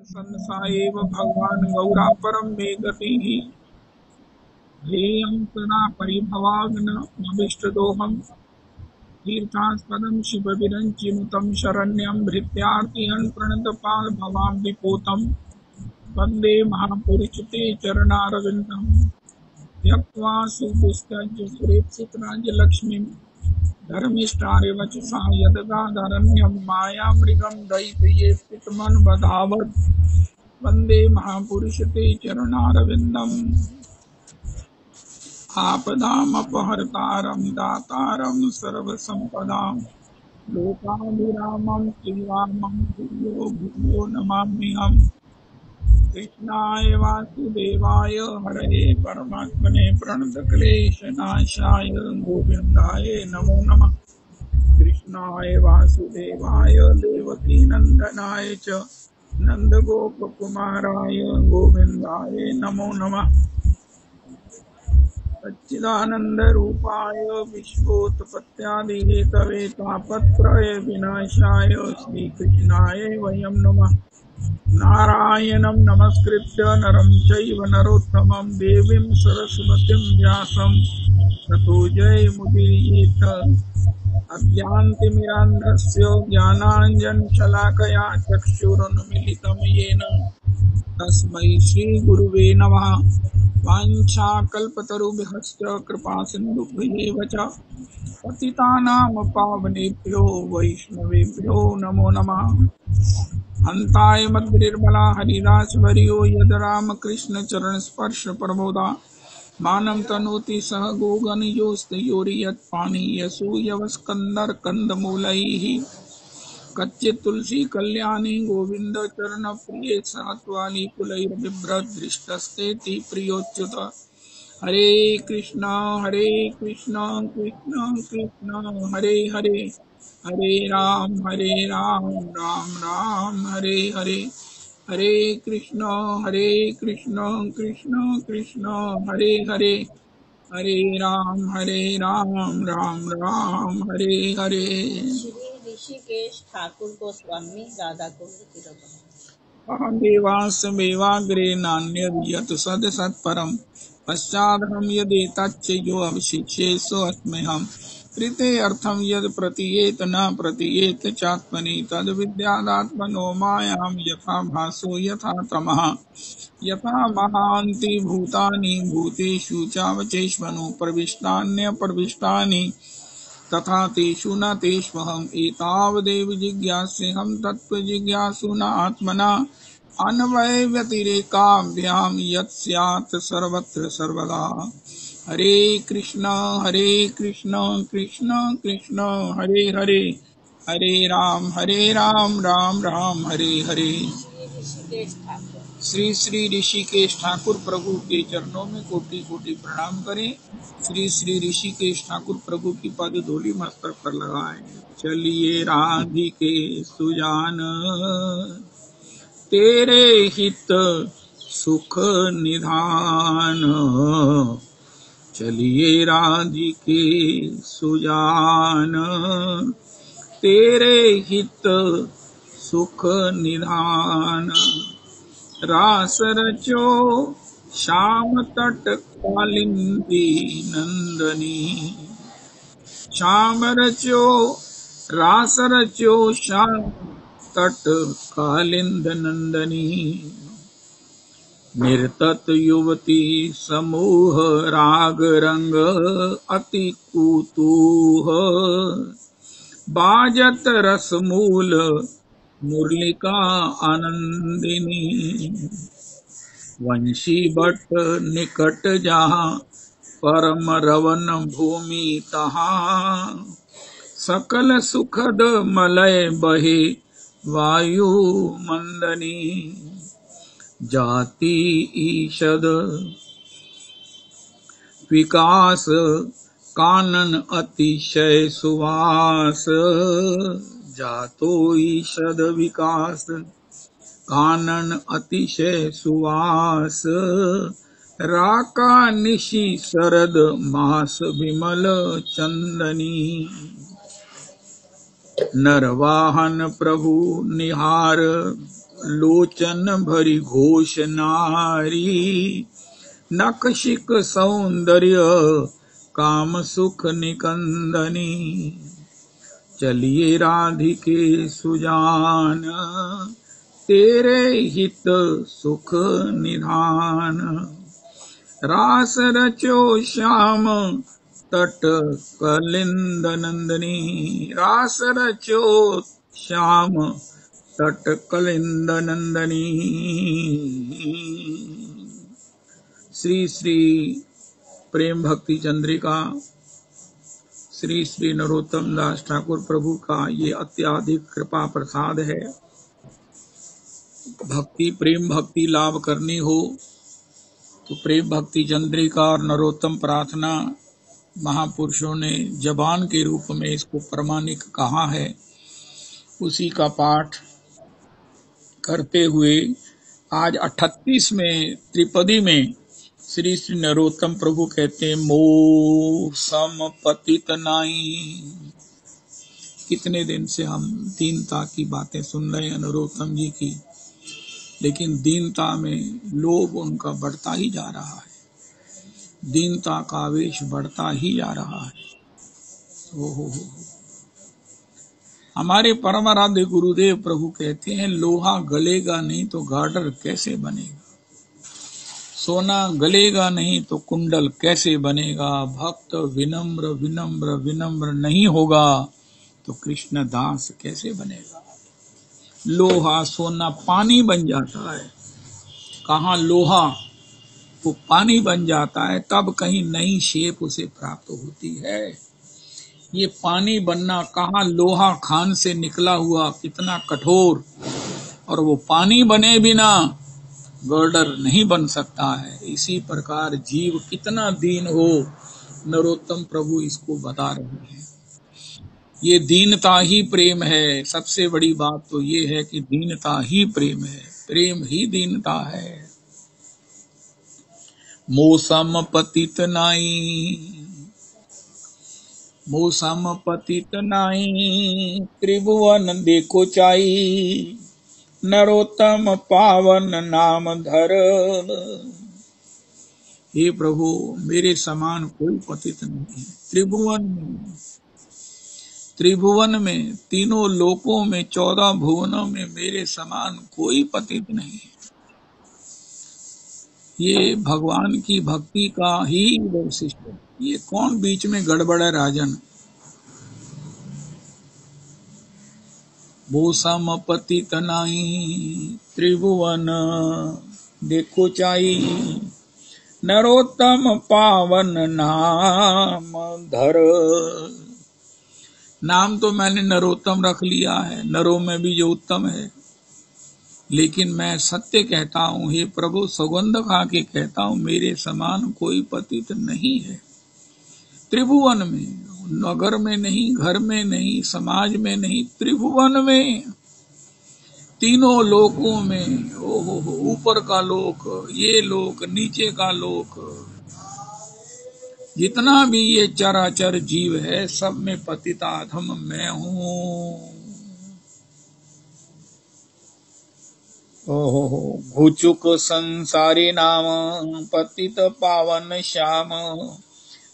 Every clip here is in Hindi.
संसाएव भगवान् गौरापरं मे गतिः ध्येयं सदा परिभवाग्नमभिष्टदोहम् तीर्थास्पदं शिवविरञ्चिनुतं शरण्यं भृत्यार्तिहन् प्रणतपाल विपोतं वन्दे महापुरुषते चरणारविन्दं त्यक्त्वा सुदुस्तज सुरेप्सितराज्यलक्ष्मीं धर्मिष्ठारिवचसा यदगाधरण्यं मायामृगं दयितयेत्पितमन्वधावत् वन्दे महापुरुषते चरणारविन्दम् आपदामपहर्तारं दातारं सर्वसम्पदां लोकाभिरामं श्रीरामं भूयो भूयो नमाम्यहम् कृष्णाय वासुदेवाय हरये परमात्मने प्रणतक्लेशनाशाय गोविन्दाय नमो नमः। कृष्णाय वासुदेवाय देवकीनन्दनाय च नन्दगोपकुमाराय गोविन्दाय नमो नमः। सच्चिदानन्दरूपाय विश्वोत्पत्त्यादिहेतवे तापत्रय विनाशाय श्रीकृष्णाय वयं नमः। नारायणं नमस्कृत्य नरं चैव नरोत्तमं देवीं सरस्वतीं व्यासं ततो जयमुदीरयेत्। अज्ञानतिमिरान्धस्य ज्ञानाञ्जनशलाकया चक्षुरुन्मीलितं येन तस्मै श्रीगुरुवे नमः। वाञ्छाकल्पतरुभ्यश्च कृपासिन्धुभ्येव च पतितानां पावनेभ्यो वैष्णवेभ्यो नमो नमः। हन्ताय मद्गिरिर्बला हरिदासवर्यो यद रामकृष्ण चरण स्पर्श प्रबोधा मानं तनोति सह गोगणयोस्तयोर्यत्पानीयसूयवस्कन्दर कंदमूलैः कच्चित् तुलसी कल्याणी गोविंद चरण प्रिय सात्वाली कुलैर्बिभ्रत दृष्टस्तेति प्रियोच्युत। हरे कृष्णा कृष्ण कृष्ण हरे हरे हरे राम राम राम हरे हरे। हरे कृष्ण कृष्ण कृष्ण हरे हरे हरे राम राम राम हरे हरे। श्री ऋषिकेश ठाकुर गोस्वामी राधा कुंड तिरुपति। देवासमेवाग्रे नान्यद्यत् सत्परम् पश्चादहं यदेतच्च यो अवशिष्ये सोऽस्म्यहम्। कृते अर्थं यद् प्रतीयेत न प्रतीयेत चात्मनि तद्विद्यादात्मनो मायां यथा भासो यथा तमः। यथा महान्ति भूतानि भूतेषु चावचेष्वनु प्रविष्टान्यप्रविष्टानि तथा तेषु न तेष्वहम्। एतावदेव जिज्ञास्यहं तत्त्वजिज्ञासुना आत्मना अन्वय व्यतिरेकाभ्यां यत् स्यात् सर्वत्र सर्वदा। हरे कृष्ण कृष्ण कृष्ण हरे हरे हरे राम राम राम हरे हरे। श्री ऋषिकेश ठाकुर प्रभु के चरणों में कोटि कोटि प्रणाम करें। श्री ऋषिकेश ठाकुर प्रभु की पद धूलि मस्तक पर लगाएं। चलिए राधिके सुजान तेरे हित सुख निधान। चलिए राधिके सुजान तेरे हित सुख निधान। रास रचो श्याम तट कालिंदी नंदनी। श्याम रचो रास रचो श्याम तट कालिंद नंदनी। निर्तत युवती समूह राग रंग अति कुतूह। बाजत रसमूल मुरलिका आनंदिनी। वंशी भट्ट निकट जहाँ परम रवन भूमि तहाँ। सकल सुखद मलय बहे वायु मंदनी। जाति ईषद विकास कानन अतिशय सुवास। जातो ईषद विकास कानन अतिशय सुवास। राका निशि शरद मास विमल चंदनी। नरवाहन प्रभु निहार लोचन भरी घोष नारी, नखशिक सौंदर्य काम सुख निकंदनी। चलिए राधिके सुजान, तेरे हित सुख निधान। रास रचो श्याम तट कलिंद नंदनी, रास रचो श्याम तट कलिंद नंदनी। श्री श्री प्रेम भक्ति चंद्रिका श्री श्री नरोत्तम दास ठाकुर प्रभु का ये अत्याधिक कृपा प्रसाद है। भक्ति प्रेम भक्ति लाभ करनी हो तो प्रेम भक्ति चंद्रिका और नरोत्तम प्रार्थना महापुरुषों ने जबान के रूप में इसको प्रमाणिक कहा है। उसी का पाठ करते हुए आज 38 में त्रिपदी में श्री श्री नरोत्तम प्रभु कहते हैं, मोह सम पतित नाई। कितने दिन से हम दीनता की बातें सुन रहे हैं नरोत्तम जी की, लेकिन दीनता में लोभ उनका बढ़ता ही जा रहा है, दीनता का आवेश बढ़ता ही जा रहा है। ओहो, हमारे परम आराध्य गुरुदेव प्रभु कहते हैं, लोहा गलेगा नहीं तो गार्डर कैसे बनेगा, सोना गलेगा नहीं तो कुंडल कैसे बनेगा, भक्त विनम्र विनम्र विनम्र नहीं होगा तो कृष्ण दास कैसे बनेगा। लोहा सोना पानी बन जाता है, कहाँ लोहा वो पानी बन जाता है, तब कहीं नई शेप उसे प्राप्त होती है। ये पानी बनना कहाँ लोहा खान से निकला हुआ कितना कठोर, और वो पानी बने बिना गर्डर नहीं बन सकता है। इसी प्रकार जीव कितना दीन हो, नरोत्तम प्रभु इसको बता रहे हैं। ये दीनता ही प्रेम है। सबसे बड़ी बात तो ये है कि दीनता ही प्रेम है, प्रेम ही दीनता है। मौसम पतित नाई, मौसम पतित नाई, त्रिभुवन देखो चाई, नरोत्तम पावन नाम धर। हे प्रभु, मेरे समान कोई पतित नहीं है। त्रिभुवन में तीनों लोकों में 14 भुवनों में मेरे समान कोई पतित नहीं है। ये भगवान की भक्ति का ही वैशिष्ट है। ये कौन बीच में गड़बड़ है राजन। भूसम पतित नाई, त्रिभुवन देखो चाई, नरोत्तम पावन नाम धर। नाम तो मैंने नरोत्तम रख लिया है, नरों में भी जो उत्तम है, लेकिन मैं सत्य कहता हूँ, हे प्रभु, सौगंध खा के कहता हूँ, मेरे समान कोई पतित नहीं है। त्रिभुवन में, नगर में नहीं, घर में नहीं, समाज में नहीं, त्रिभुवन में, तीनों लोकों में, ओहो, ऊपर का लोक, ये लोक, नीचे का लोक, जितना भी ये चराचर जीव है, सब में पतिताधम मैं हूँ। ओहो, घुचुक संसारी नाम, पतित पावन श्याम,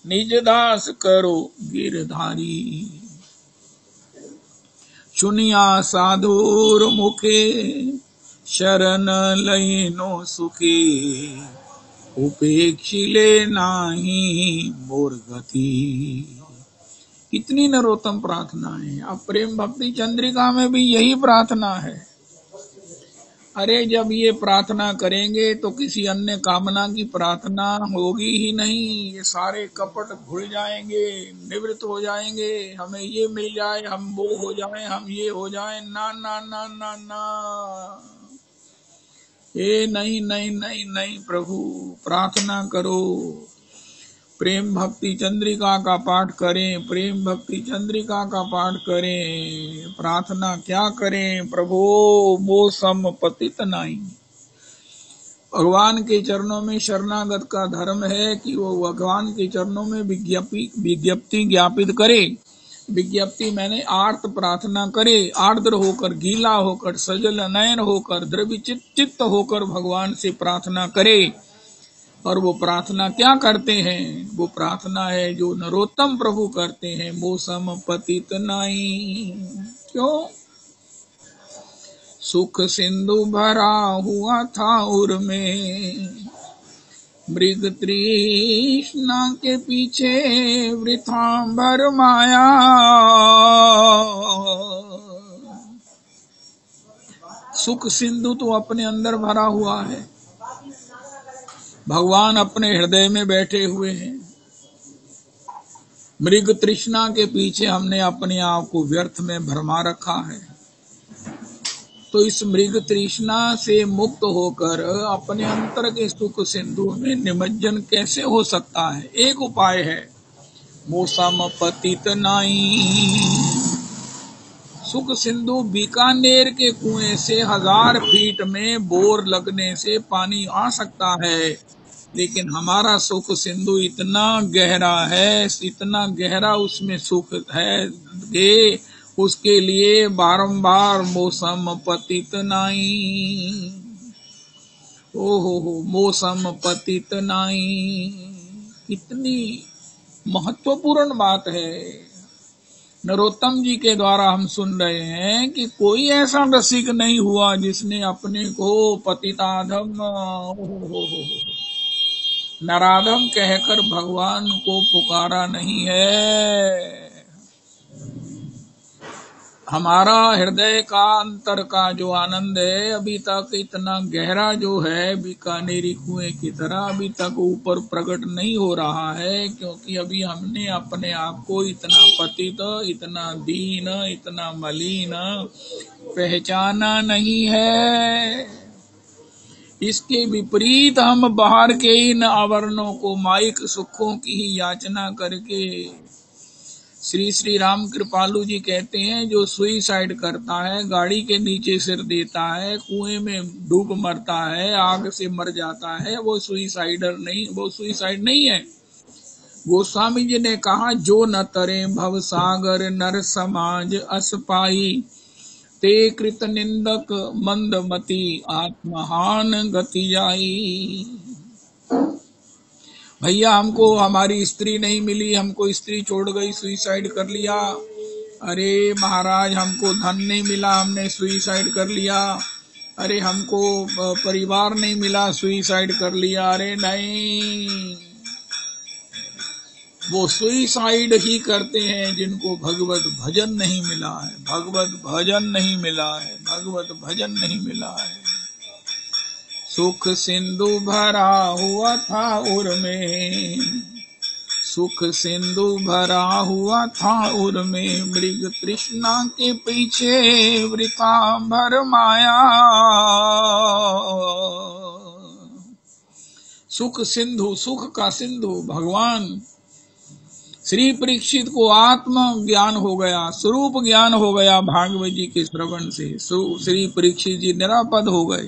निज दास करो गिरधारी। सुनिया साधुर मुखे, शरण लइनो सुखे, उपेक्षिले नाही मोर गति। कितनी नरोत्तम प्रार्थना है। अब प्रेम भक्ति चंद्रिका में भी यही प्रार्थना है। अरे जब ये प्रार्थना करेंगे तो किसी अन्य कामना की प्रार्थना होगी ही नहीं। ये सारे कपट भूल जाएंगे, निवृत्त हो जाएंगे। हमें ये मिल जाए, हम वो हो जाए, हम ये हो जाए। ना ना ना ना ना, ये नहीं नहीं नहीं नहीं। प्रभु प्रार्थना करो, प्रेम भक्ति चंद्रिका का पाठ करें, प्रेम भक्ति चंद्रिका का पाठ करें। प्रार्थना क्या करें, प्रभु वो सम पतित नाई। भगवान के चरणों में शरणागत का धर्म है कि वो भगवान के चरणों में विज्ञप्ति ज्ञापित करे विज्ञप्ति मैंने आर्त प्रार्थना करे, आर्द्र होकर, गीला होकर, सजल नयन होकर, द्रव्य चित्त होकर भगवान से प्रार्थना करे। और वो प्रार्थना क्या करते हैं? वो प्रार्थना है जो नरोत्तम प्रभु करते हैं, मौसम पतित नाई। क्यों? सुख सिंधु भरा हुआ था उर में, मृग तृष्णा के पीछे वृथा भर माया। सुख सिंधु तो अपने अंदर भरा हुआ है, भगवान अपने हृदय में बैठे हुए हैं। मृग तृष्णा के पीछे हमने अपने आप को व्यर्थ में भरमा रखा है। तो इस मृग तृष्णा से मुक्त होकर अपने अंतर के सुख सिंधु में निमज्जन कैसे हो सकता है? एक उपाय है, मौसम पतित नाई। सुख सिंधु बीकानेर के कुएं से 1000 फीट में बोर लगने से पानी आ सकता है, लेकिन हमारा सुख सिंधु इतना गहरा है, इतना गहरा उसमें सुख है कि उसके लिए बारंबार मौसम पतित नाई। ओहो, मौसम पतित नाई, कितनी महत्वपूर्ण बात है। नरोत्तम जी के द्वारा हम सुन रहे हैं कि कोई ऐसा रसिक नहीं हुआ जिसने अपने को पतिताधम नराधम कहकर भगवान को पुकारा नहीं है। हमारा हृदय का अंतर का जो आनंद है अभी तक इतना गहरा जो है बीकानेरी कुएं की तरह अभी तक ऊपर प्रकट नहीं हो रहा है, क्योंकि अभी हमने अपने आप को इतना पतित, इतना दीन, इतना मलिन पहचाना नहीं है। इसके विपरीत हम बाहर के इन आवरणों को, माइक सुखों की ही याचना करके, श्री श्री राम कृपालु जी कहते हैं जो सुइसाइड करता है, गाड़ी के नीचे सिर देता है, कुएं में डूब मरता है, आग से मर जाता है, वो सुइसाइडर नहीं, वो सुइसाइड नहीं है। गोस्वामी जी ने कहा, जो न तरे भव सागर नर समाज असपाई, ते कृत निंदक मंदमती आत्महान गति जाई। भैया हमको हमारी स्त्री नहीं मिली, हमको स्त्री छोड़ गई, सुइसाइड कर लिया। अरे महाराज हमको धन नहीं मिला, हमने सुइसाइड कर लिया। अरे हमको परिवार नहीं मिला, सुइसाइड कर लिया। अरे नहीं, वो सुइसाइड ही करते हैं जिनको भगवत भजन नहीं मिला है, भगवत भजन नहीं मिला है, भगवत भजन नहीं मिला है। सुख सिंधु भरा हुआ था उर में, सुख सिंधु भरा हुआ था उर में, मृग तृष्णा के पीछे वृथा भर माया। सुख सिंधु, सुख का सिंधु भगवान। श्री परीक्षित को आत्म ज्ञान हो गया, स्वरूप ज्ञान हो गया भागवत जी के श्रवण से। श्री परीक्षित जी निरापद हो गए।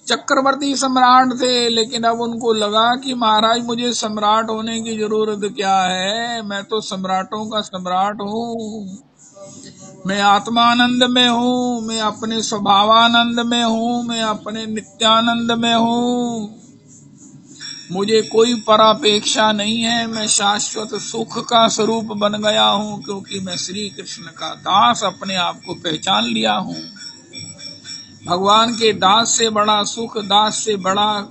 चक्रवर्ती सम्राट थे, लेकिन अब उनको लगा कि महाराज मुझे सम्राट होने की जरूरत क्या है, मैं तो सम्राटों का सम्राट हूँ। मैं आत्मानंद में हूँ, मैं अपने स्वभावानंद में हूँ, मैं अपने नित्यानंद में हूँ। मुझे कोई परापेक्षा नहीं है, मैं शाश्वत सुख का स्वरूप बन गया हूँ, क्योंकि मैं श्री कृष्ण का दास अपने आप को पहचान लिया हूँ। भगवान के दास से बड़ा सुख, दास से बड़ा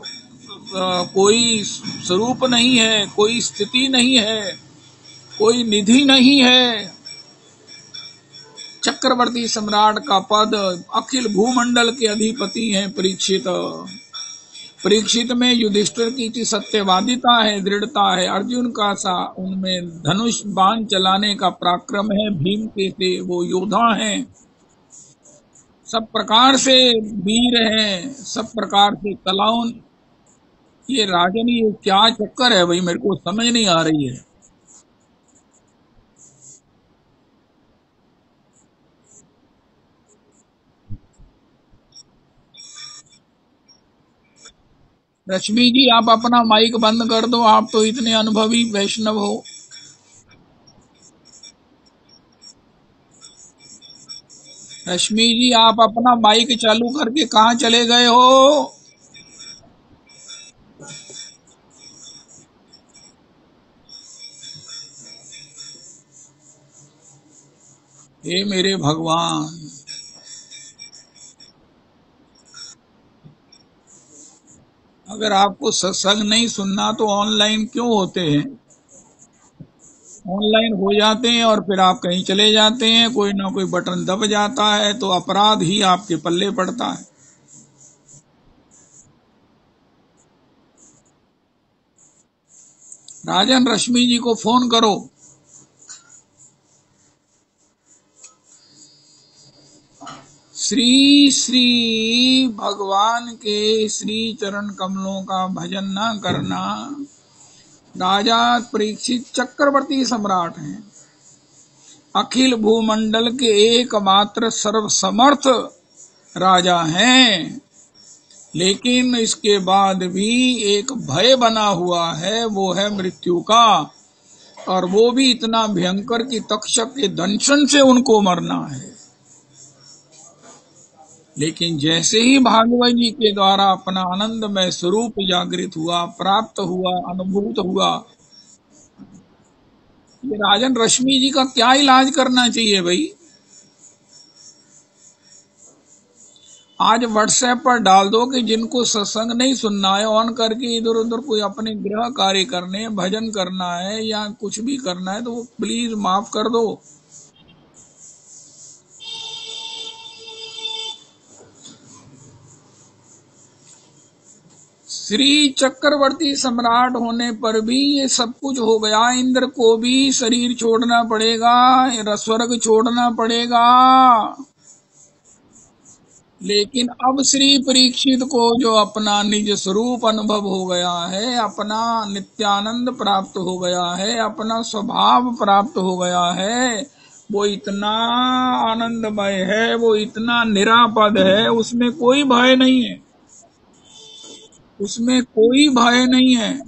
कोई स्वरूप नहीं है, कोई स्थिति नहीं है, कोई निधि नहीं है। चक्रवर्ती सम्राट का पद, अखिल भूमंडल के अधिपति हैं परीक्षित। परीक्षित में युधिष्ठिर की सत्यवादिता है, दृढ़ता है। अर्जुन का सा उनमें धनुष बाण चलाने का पराक्रम है। भीम के से वो योद्धा हैं, सब प्रकार से वीर हैं, सब प्रकार से कलाओं। ये राजन, ये क्या चक्कर है भाई, मेरे को समझ नहीं आ रही है। रश्मि जी आप अपना माइक बंद कर दो, आप तो इतने अनुभवी वैष्णव हो। रश्मि जी, आप अपना माइक चालू करके कहाँ चले गए हो? हे मेरे भगवान, अगर आपको सत्संग नहीं सुनना तो ऑनलाइन क्यों होते हैं? ऑनलाइन हो जाते हैं और फिर आप कहीं चले जाते हैं, कोई ना कोई बटन दब जाता है तो अपराध ही आपके पल्ले पड़ता है। राजन, रश्मि जी को फोन करो। श्री श्री भगवान के श्री चरण कमलों का भजन न करना। राजा परीक्षित चक्रवर्ती सम्राट हैं, अखिल भूमंडल के एकमात्र सर्वसमर्थ राजा हैं, लेकिन इसके बाद भी एक भय बना हुआ है, वो है मृत्यु का। और वो भी इतना भयंकर कि तक्षक के दंशन से उनको मरना है। लेकिन जैसे ही भागवत जी के द्वारा अपना आनंदमय स्वरूप जागृत हुआ, प्राप्त हुआ, अनुभूत हुआ, ये राजन रश्मि जी का क्या इलाज करना चाहिए भाई? आज व्हाट्सएप पर डाल दो कि जिनको सत्संग नहीं सुनना है, ऑन करके इधर उधर कोई अपने गृह कार्य करने, भजन करना है या कुछ भी करना है तो वो प्लीज माफ कर दो। श्री चक्रवर्ती सम्राट होने पर भी ये सब कुछ हो गया। इंद्र को भी शरीर छोड़ना पड़ेगा, स्वर्ग छोड़ना पड़ेगा। लेकिन अब श्री परीक्षित को जो अपना निज स्वरूप अनुभव हो गया है, अपना नित्यानंद प्राप्त हो गया है, अपना स्वभाव प्राप्त हो गया है, वो इतना आनंदमय है, वो इतना निरापद है, उसमें कोई भय नहीं है, उसमें कोई भय नहीं है।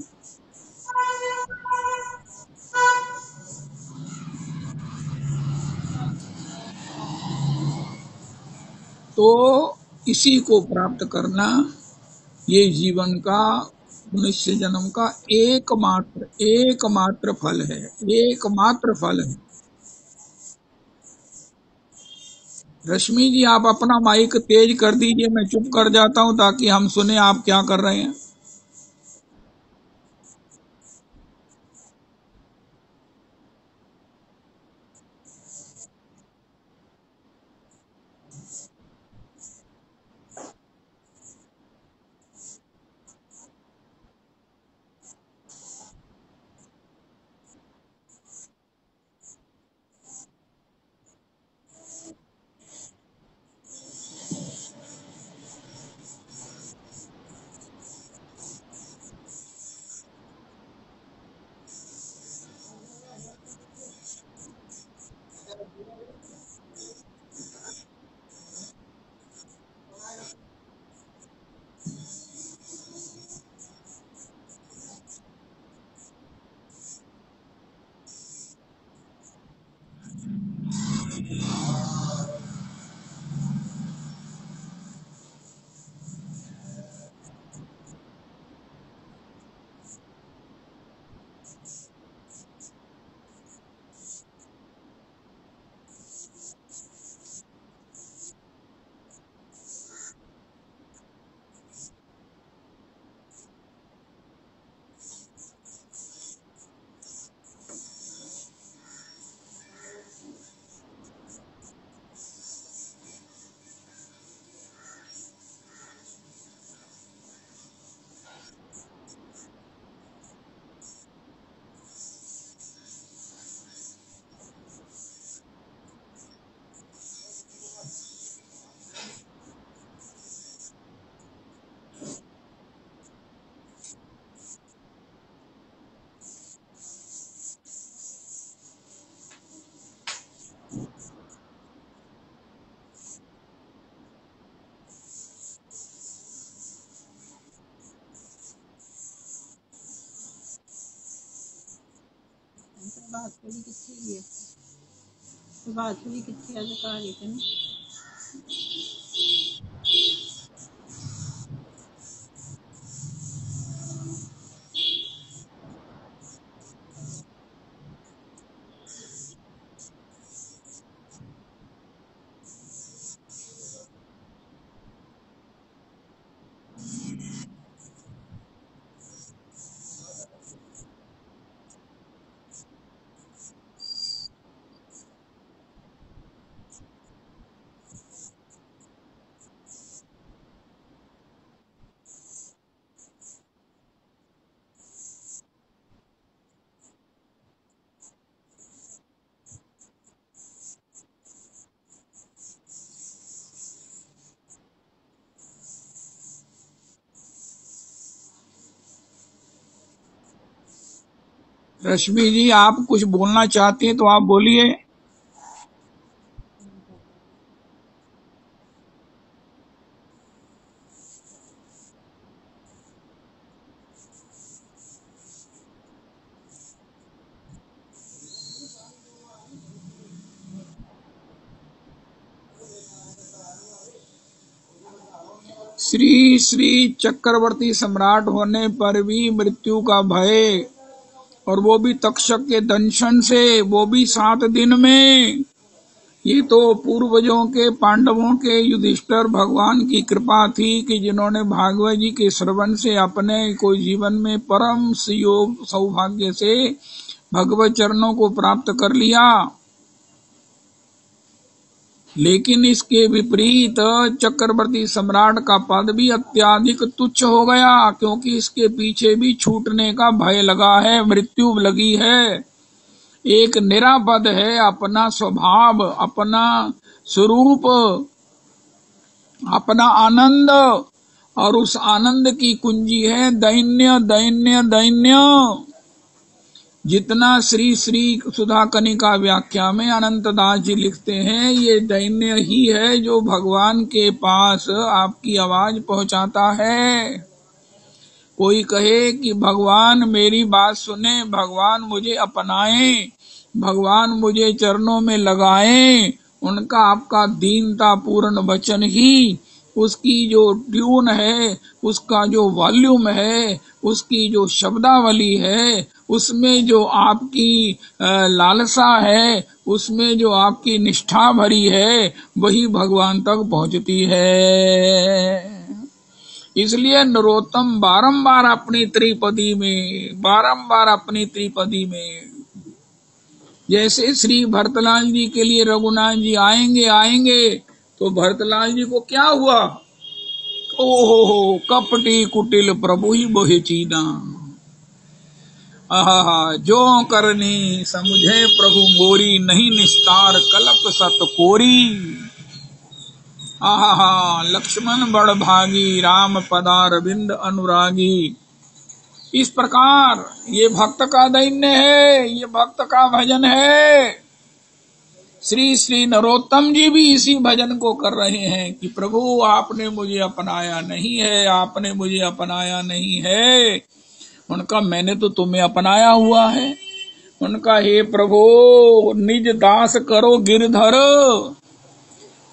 तो इसी को प्राप्त करना ये जीवन का, मनुष्य जन्म का एकमात्र फल है, एकमात्र फल है। रश्मि जी, आप अपना माइक तेज कर दीजिए, मैं चुप कर जाता हूं ताकि हम सुने आप क्या कर रहे हैं। बात थोड़ी कितनी है, बात थोड़ी कितनी अधिकारी है ना। रश्मि जी, आप कुछ बोलना चाहती हैं तो आप बोलिए। श्री श्री चक्रवर्ती सम्राट होने पर भी मृत्यु का भय, और वो भी तक्षक के दंशन से, वो भी 7 दिन में। ये तो पूर्वजों के, पांडवों के युधिष्ठिर भगवान की कृपा थी कि जिन्होंने भागवत जी के श्रवण से अपने को जीवन में परम योग सौभाग्य से भगवत चरणों को प्राप्त कर लिया। लेकिन इसके विपरीत चक्रवर्ती सम्राट का पद भी अत्यधिक तुच्छ हो गया, क्योंकि इसके पीछे भी छूटने का भय लगा है, मृत्यु लगी है। एक निरापद है, अपना स्वभाव, अपना स्वरूप, अपना आनंद, और उस आनंद की कुंजी है दैन्य दैन्य दैन्य। जितना श्री श्री सुधा कनिका व्याख्या में अनंतदास जी लिखते हैं, ये दैन्य ही है जो भगवान के पास आपकी आवाज पहुंचाता है। कोई कहे कि भगवान मेरी बात सुने, भगवान मुझे अपनाएं, भगवान मुझे चरणों में लगाएं, उनका आपका दीनता पूर्ण वचन ही उसकी जो ट्यून है, उसका जो वॉल्यूम है, उसकी जो शब्दावली है, उसमें जो आपकी लालसा है, उसमें जो आपकी निष्ठा भरी है, वही भगवान तक पहुंचती है। इसलिए नरोत्तम बारंबार अपनी त्रिपदी में, जैसे श्री भरतलाल जी के लिए रघुनाथ जी आएंगे तो भरतलाल जी को क्या हुआ? ओहो, कपटी कुटिल प्रभु ही मोहि चीना, आहा, जो करनी समुझे प्रभु मोरी, नहीं निस्तार कलप सत कोरी। आहा, लक्ष्मण बड़ भागी, राम पदारविंद अनुरागी। इस प्रकार ये भक्त का दैन्य है, ये भक्त का भजन है। श्री श्री नरोत्तम जी भी इसी भजन को कर रहे हैं कि प्रभु आपने मुझे अपनाया नहीं है, आपने मुझे अपनाया नहीं है। उनका मैंने तो तुम्हें अपनाया हुआ है। उनका हे प्रभु निज दास करो गिरधर।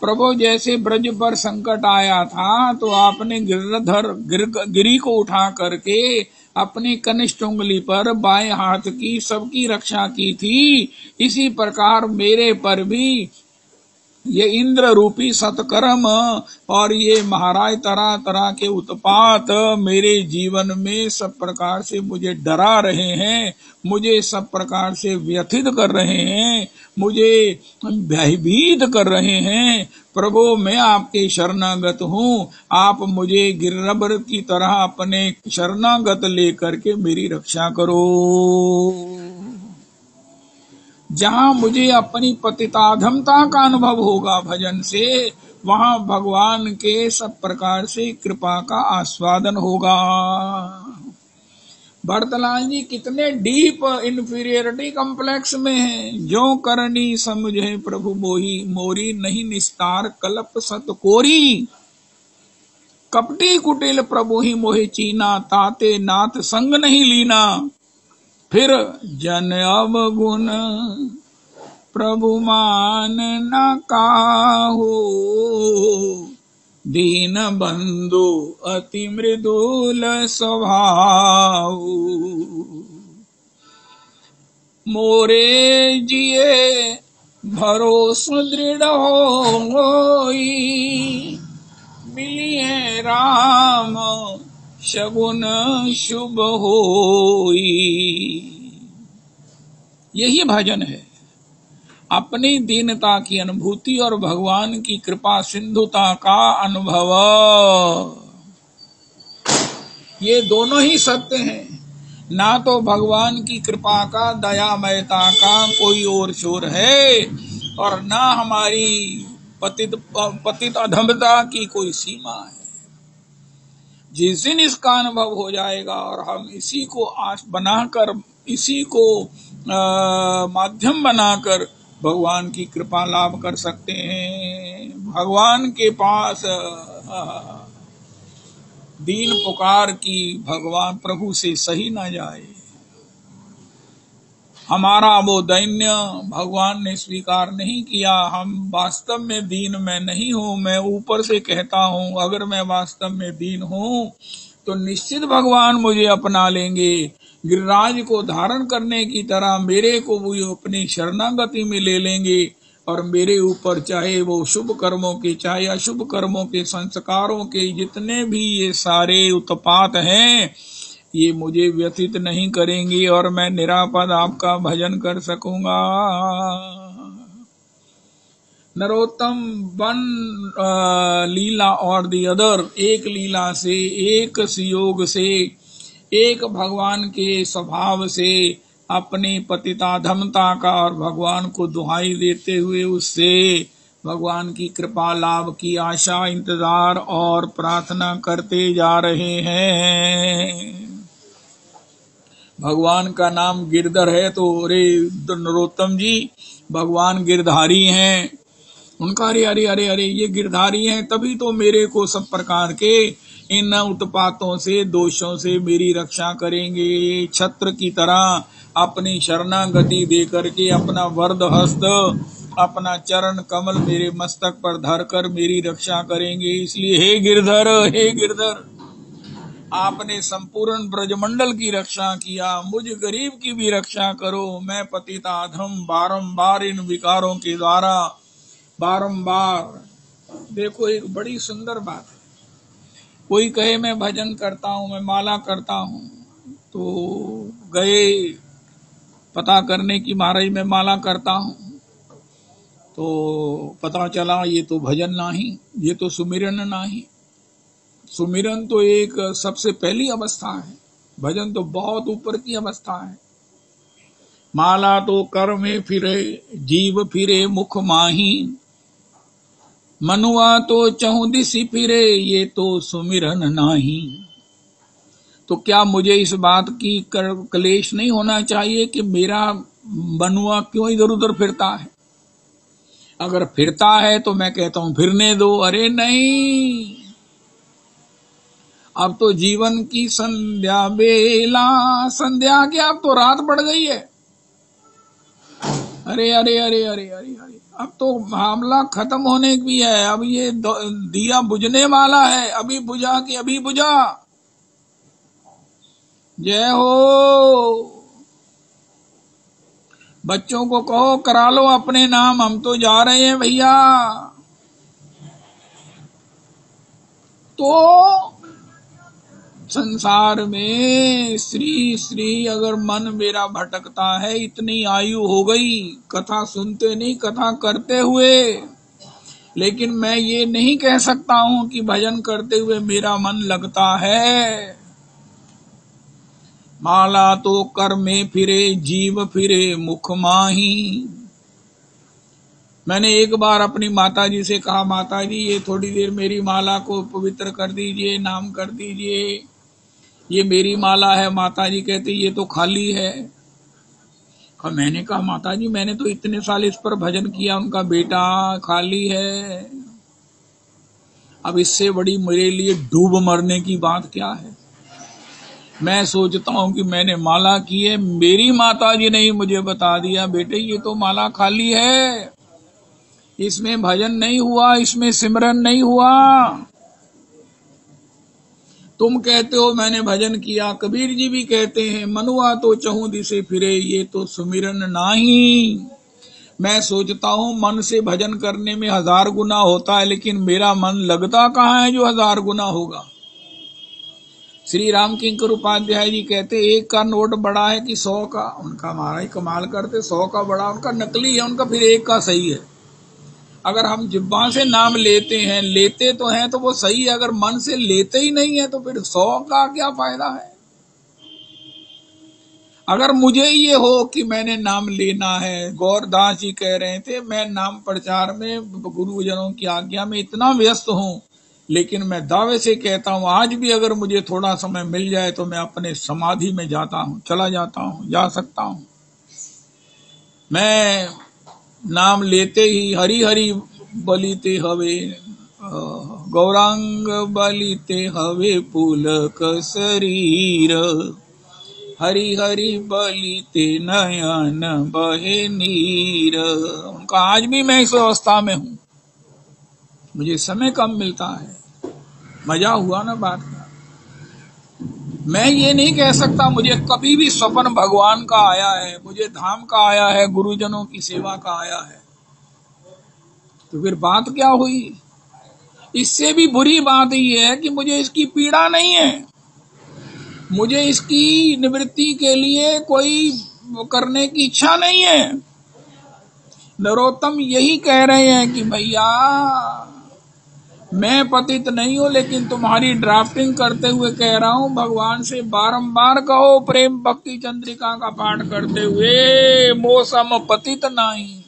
प्रभु जैसे ब्रज पर संकट आया था तो आपने गिरी को उठा करके अपनी कनिष्ठ उंगली पर बाएं हाथ की सबकी रक्षा की थी। इसी प्रकार मेरे पर भी ये इंद्र रूपी सतकर्म और ये महाराज तरह तरह के उत्पात मेरे जीवन में सब प्रकार से मुझे डरा रहे हैं, मुझे सब प्रकार से व्यथित कर रहे हैं, मुझे भयभीत कर रहे हैं। प्रभु मैं आपके शरणागत हूँ, आप मुझे गिरधर की तरह अपने शरणागत लेकर के मेरी रक्षा करो। जहाँ मुझे अपनी पतिताधमता का अनुभव होगा भजन से, वहाँ भगवान के सब प्रकार से कृपा का आस्वादन होगा। भरतलाल जी कितने डीप इंफीरियरिटी कॉम्प्लेक्स में हैं। जो करनी समझे प्रभु मोही, मोरी नहीं निस्तार कलप सत कोरी। कपटी कुटिल प्रभु ही मोहि चीना, ताते नाथ संग नहीं लीना। फिर जन अवगुण प्रभु मान न काहू, दीन बंधु अति मृदुल स्वभाव। मोरे जिए भरोसा दृढ़ होई, मिलिए राम शगुन शुभ होई। यही भजन है, अपनी दीनता की अनुभूति और भगवान की कृपा सिंधुता का अनुभव। ये दोनों ही सत्य हैं। ना तो भगवान की कृपा का, दयामयता का कोई और शोर है, और ना हमारी पतित अधमता की कोई सीमा है। जिस दिन इसका अनुभव हो जाएगा और हम इसी को आश बनाकर, इसी को माध्यम बनाकर भगवान की कृपा लाभ कर सकते हैं। भगवान के पास दीन पुकार की भगवान प्रभु से सही न जाए। हमारा वो दैन्य भगवान ने स्वीकार नहीं किया। हम वास्तव में दीन मैं नहीं हूं, मैं ऊपर से कहता हूं। अगर मैं वास्तव में दीन हूं तो निश्चित भगवान मुझे अपना लेंगे। गिरिराज को धारण करने की तरह मेरे को वो अपनी शरणागति में ले लेंगे, और मेरे ऊपर चाहे वो शुभ कर्मों के चाहे अशुभ कर्मों के संस्कारों के जितने भी ये सारे उत्पात हैं, ये मुझे व्यथित नहीं करेंगे और मैं निरापद आपका भजन कर सकूंगा। नरोत्तम वन लीला और दी अदर, एक लीला से, एक संयोग से, एक भगवान के स्वभाव से अपनी पतिताधमता का और भगवान को दुहाई देते हुए उससे भगवान की कृपा लाभ की आशा, इंतजार और प्रार्थना करते जा रहे हैं। भगवान का नाम गिरधर है, तो अरे नरोत्तम जी भगवान गिरधारी हैं। उनका अरे अरे अरे अरे ये गिरधारी हैं, तभी तो मेरे को सब प्रकार के इन उत्पातों से, दोषों से मेरी रक्षा करेंगे। छत्र की तरह अपनी शरणागति दे करके अपना वरद हस्त, अपना चरण कमल मेरे मस्तक पर धरकर मेरी रक्षा करेंगे। इसलिए हे गिरधर, हे गिरधर, आपने संपूर्ण ब्रजमंडल की रक्षा किया, मुझ गरीब की भी रक्षा करो। मैं पतिताधम बारंबार इन विकारों के द्वारा बारंबार। देखो एक बड़ी सुंदर बात है, कोई कहे मैं भजन करता हूं, मैं माला करता हूं, तो गए पता करने की महाराज मैं माला करता हूं, तो पता चला ये तो भजन नहीं, ये तो सुमिरन नहीं। सुमिरन तो एक सबसे पहली अवस्था है, भजन तो बहुत ऊपर की अवस्था है। माला तो कर में फिरे जीव फिरे मुख माही, मनुआ तो चहुं दिशि फिरे ये तो सुमिरन नाही। तो क्या मुझे इस बात की क्लेश नहीं होना चाहिए कि मेरा मनुआ क्यों इधर उधर फिरता है? अगर फिरता है तो मैं कहता हूं फिरने दो। अरे नहीं, अब तो जीवन की संध्या बेला, संध्या की अब तो रात पड़ गई है। अरे अरे अरे अरे अरे अरे, अब तो मामला खत्म होने की है। अब ये दिया बुझने वाला है, अभी बुझा कि अभी बुझा। जय हो। बच्चों को कहो करा लो अपने नाम, हम तो जा रहे हैं भैया। तो संसार में श्री श्री अगर मन मेरा भटकता है, इतनी आयु हो गई कथा सुनते नहीं, कथा करते हुए, लेकिन मैं ये नहीं कह सकता हूं कि भजन करते हुए मेरा मन लगता है। माला तो कर में फिरे जीव फिरे मुख माही। मैंने एक बार अपनी माताजी से कहा, माताजी ये थोड़ी देर मेरी माला को पवित्र कर दीजिए, नाम कर दीजिए, ये मेरी माला है। माताजी कहती ये तो खाली है। मैंने कहा माताजी मैंने तो इतने साल इस पर भजन किया। उनका बेटा खाली है, अब इससे बड़ी मेरे लिए डूब मरने की बात क्या है। मैं सोचता हूँ कि मैंने माला की है, मेरी माता जी ने ही मुझे बता दिया, बेटे ये तो माला खाली है, इसमें भजन नहीं हुआ, इसमें सिमरन नहीं हुआ। तुम कहते हो मैंने भजन किया, कबीर जी भी कहते हैं मनुआ तो चहु दिसे फिरे, ये तो सुमिरन नहीं। मैं सोचता हूँ मन से भजन करने में 1000 गुना होता है, लेकिन मेरा मन लगता कहाँ है जो 1000 गुना होगा। श्री राम किंकर उपाध्याय जी कहते 1 का नोट बड़ा है कि 100 का। उनका महाराज कमाल करते, 100 का बड़ा उनका नकली है, उनका फिर 1 का सही है। अगर हम जिब्बा से नाम लेते हैं, लेते तो हैं तो वो सही है, अगर मन से लेते ही नहीं है तो फिर 100 का क्या फायदा है। अगर मुझे ये हो कि मैंने नाम लेना है, गौरदास जी कह रहे थे मैं नाम प्रचार में गुरुजनों की आज्ञा में इतना व्यस्त हूं, लेकिन मैं दावे से कहता हूं आज भी अगर मुझे थोड़ा समय मिल जाए तो मैं अपने समाधि में जाता हूं, चला जाता हूं, जा सकता हूं। मैं नाम लेते ही हरि हरि बलिते हवे, गौरांग बलिते हवे पुलक शरीर, हरि हरि बलिते नयन बहे नीर। उनका आज भी मैं इस अवस्था में हूं, मुझे समय कम मिलता है। मजा हुआ ना बात का। मैं ये नहीं कह सकता मुझे कभी भी स्वप्न भगवान का आया है, मुझे धाम का आया है, गुरुजनों की सेवा का आया है, तो फिर बात क्या हुई। इससे भी बुरी बात ये है कि मुझे इसकी पीड़ा नहीं है, मुझे इसकी निवृत्ति के लिए कोई करने की इच्छा नहीं है। नरोत्तम यही कह रहे हैं कि भैया मैं पतित नहीं हूं, लेकिन तुम्हारी ड्राफ्टिंग करते हुए कह रहा हूं, भगवान से बारंबार कहो प्रेम भक्ति चंद्रिका का पाठ करते हुए, मौसम पतित नहीं।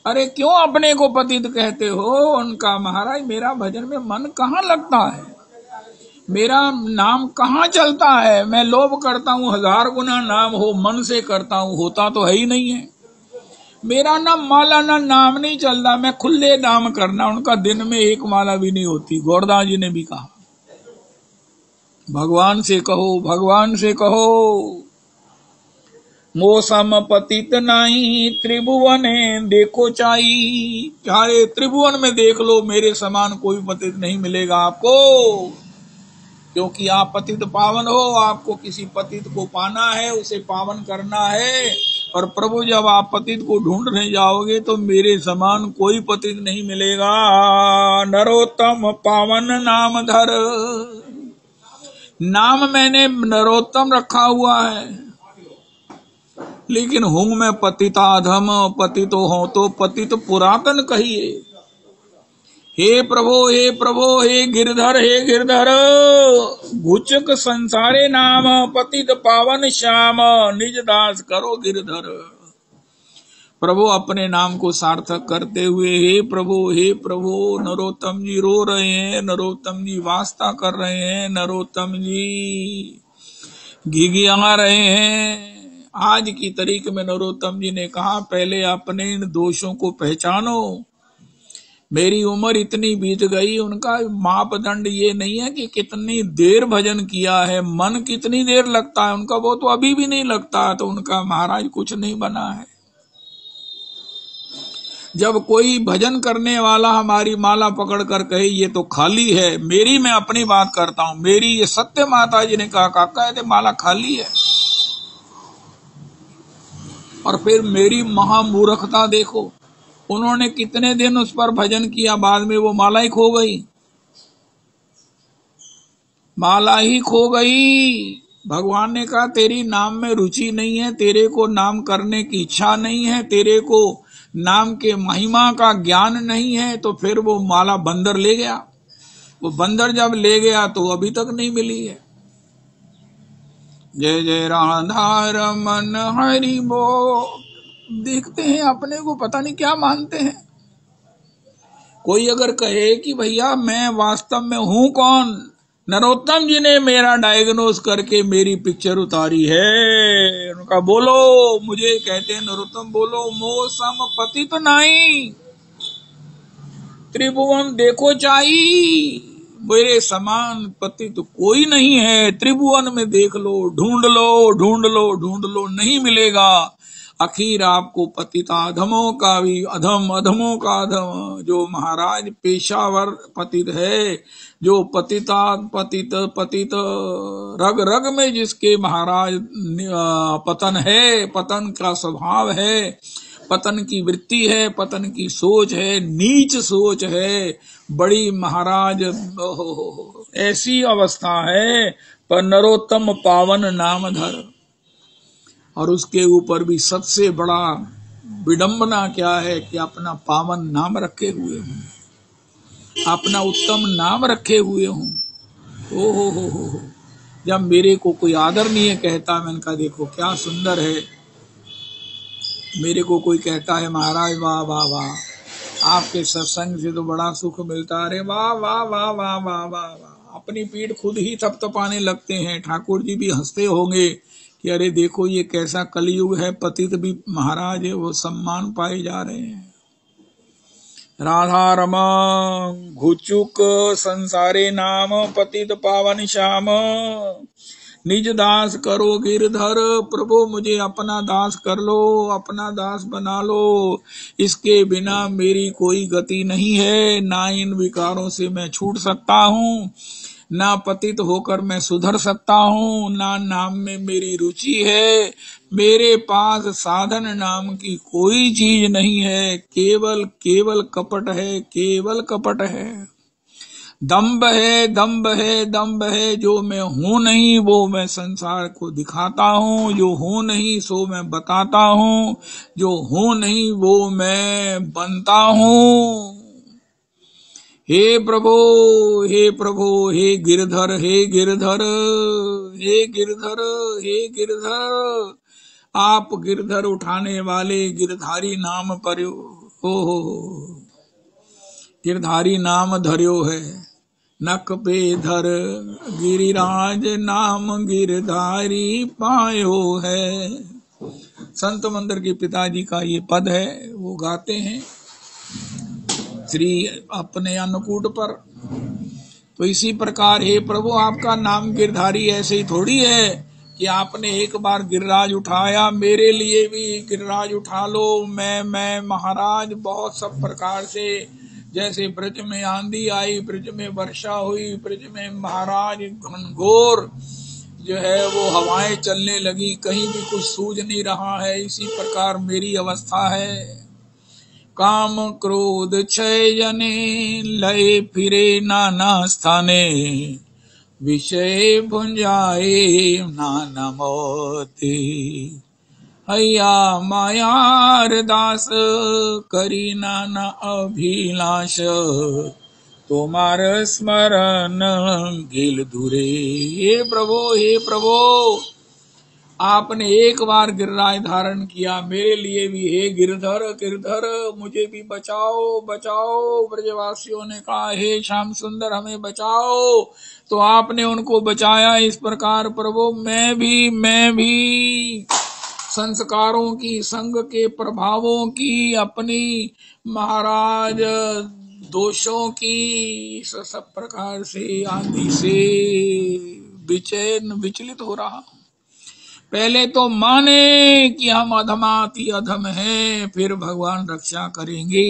अरे क्यों अपने को पतित कहते हो। उनका महाराज मेरा भजन में मन कहाँ लगता है, मेरा नाम कहाँ चलता है। मैं लोभ करता हूँ 1000 गुना नाम हो, मन से करता हूँ, होता तो है ही नहीं है। मेरा ना माला ना नाम नहीं चलता, मैं खुले नाम करना। उनका दिन में 1 माला भी नहीं होती। गौरदास जी ने भी कहा भगवान से कहो, भगवान से कहो। मौसम पतित नहीं त्रिभुवन देखो चाई, चाहे त्रिभुवन में देख लो मेरे समान कोई पतित नहीं मिलेगा आपको, क्योंकि आप पतित पावन हो। आपको किसी पतित को पाना है, उसे पावन करना है। और प्रभु जब आप पतित को ढूंढने जाओगे तो मेरे समान कोई पतित नहीं मिलेगा। नरोत्तम पावन नाम धर, नाम मैंने नरोत्तम रखा हुआ है, लेकिन हूं मैं पतिताधम। पतित हो तो पतित पुरातन कहिए। हे प्रभो हे प्रभो हे गिरधर हे गिरधर, घुचक संसारे नाम, पतित पावन श्याम, निज दास करो गिरधर। प्रभु अपने नाम को सार्थक करते हुए हे प्रभु। नरोत्तम जी रो रहे हैं, नरोत्तम जी वास्ता कर रहे हैं, नरोत्तम जी घिघिया रहे हैं। आज की तारीख में नरोत्तम जी ने कहा पहले अपने इन दोषों को पहचानो। मेरी उम्र इतनी बीत गई, उनका मापदंड ये नहीं है कि कितनी देर भजन किया है, मन कितनी देर लगता है, उनका वो तो अभी भी नहीं लगता, तो उनका महाराज कुछ नहीं बना है। जब कोई भजन करने वाला हमारी माला पकड़कर कहे ये तो खाली है, मेरी मैं अपनी बात करता हूं, मेरी ये सत्य माता जी ने कहा काका ये माला खाली है। और फिर मेरी महामूर्खता देखो, उन्होंने कितने दिन उस पर भजन किया, बाद में वो माला ही खो गई, माला ही खो गई। भगवान ने कहा तेरी नाम में रुचि नहीं है, तेरे को नाम करने की इच्छा नहीं है, तेरे को नाम के महिमा का ज्ञान नहीं है, तो फिर वो माला बंदर ले गया। वो बंदर जब ले गया तो अभी तक नहीं मिली है। जय जय राधा रमन हरि बो। देखते हैं अपने को पता नहीं क्या मानते हैं। कोई अगर कहे कि भैया मैं वास्तव में हूं कौन, नरोत्तम जी ने मेरा डायग्नोस करके मेरी पिक्चर उतारी है। उनका बोलो, मुझे कहते हैं नरोत्तम बोलो, मौसम पतित नहीं त्रिभुवन देखो चाई। मेरे समान पतित कोई नहीं है। त्रिभुवन में देख लो, ढूंढ लो, ढूंढ लो, ढूंढ लो, नहीं मिलेगा। आखिर आपको पतिताधमों का भी अधम, अधमों का अधम, जो महाराज पेशावर पतित है, जो पतिता पतित पतित रग रग में जिसके महाराज पतन है, पतन का स्वभाव है, पतन की वृत्ति है, पतन की सोच है, नीच सोच है, बड़ी महाराज ऐसी अवस्था है। पर नरोत्तम पावन नाम धर, और उसके ऊपर भी सबसे बड़ा विडंबना क्या है कि अपना पावन नाम रखे हुए हूं, अपना उत्तम नाम रखे हुए हूं। ओ हो। जब मेरे को कोई आदर नहीं है कहता, मैंने कहा देखो क्या सुंदर है। मेरे को कोई कहता है महाराज वाह वाह वाह, आपके सत्संग से तो बड़ा सुख मिलता है, वाह वाह वाह वाह वाह वाह वाह, अपनी पीठ खुद ही थपथपाने लगते हैं। ठाकुर जी भी हंसते होंगे कि अरे देखो ये कैसा कलयुग है, पतित भी महाराज है वो सम्मान पाए जा रहे हैं। राधा रमा घुचुक संसारे नाम, पतित पावन श्याम, निज दास करो गिरधर। प्रभु मुझे अपना दास कर लो, अपना दास बना लो। इसके बिना मेरी कोई गति नहीं है। ना इन विकारों से मैं छूट सकता हूँ, ना पतित होकर मैं सुधर सकता हूँ, ना नाम में मेरी रुचि है। मेरे पास साधन नाम की कोई चीज नहीं है। केवल केवल कपट है, केवल कपट है। दम्भ है, दम्भ है, दम्भ है। जो मैं हूं नहीं वो मैं संसार को दिखाता हूँ, जो हूं नहीं सो मैं बताता हूँ, जो हूं नहीं वो मैं बनता हूँ। हे प्रभु, हे प्रभु, हे गिरधर, हे गिरधर, हे गिरधर, हे गिरधर। आप गिरधर उठाने वाले गिरधारी नाम पर हो, गिरधारी नाम धर्यो है। नक पे धर गिरिराज नाम गिरधारी पायो है। संत मंदिर के पिताजी का ये पद है, वो गाते हैं श्री अपने अन्नकूट पर। तो इसी प्रकार हे प्रभु आपका नाम गिरधारी ऐसे ही थोड़ी है कि आपने एक बार गिरिराज उठाया, मेरे लिए भी गिरिराज उठा लो। मैं महाराज बहुत सब प्रकार से, जैसे ब्रज में आंधी आई, ब्रज में वर्षा हुई, ब्रज में महाराज घनघोर जो है वो हवाएं चलने लगी, कहीं भी कुछ सूझ नहीं रहा है। इसी प्रकार मेरी अवस्था है। काम क्रोध क्षय जने, लय फिरे नाना स्थाने, विषय भुंजाए नाना मोती। हैया मायार दास करी नाना अभिलाष, तुम्हार स्मरण गिल दूरे। हे प्रभु, हे प्रभु, आपने एक बार गिरिराज धारण किया, मेरे लिए भी हे गिरधर, गिरधर मुझे भी बचाओ, बचाओ। ब्रजवासियों ने कहा हे श्याम सुंदर हमें बचाओ, तो आपने उनको बचाया। इस प्रकार प्रभु मैं भी संस्कारों की, संग के प्रभावों की, अपनी महाराज दोषों की, सब प्रकार से आंधी से बेचैन विचलित हो रहा। पहले तो माने कि हम अधमाति अधम हैं, फिर भगवान रक्षा करेंगे।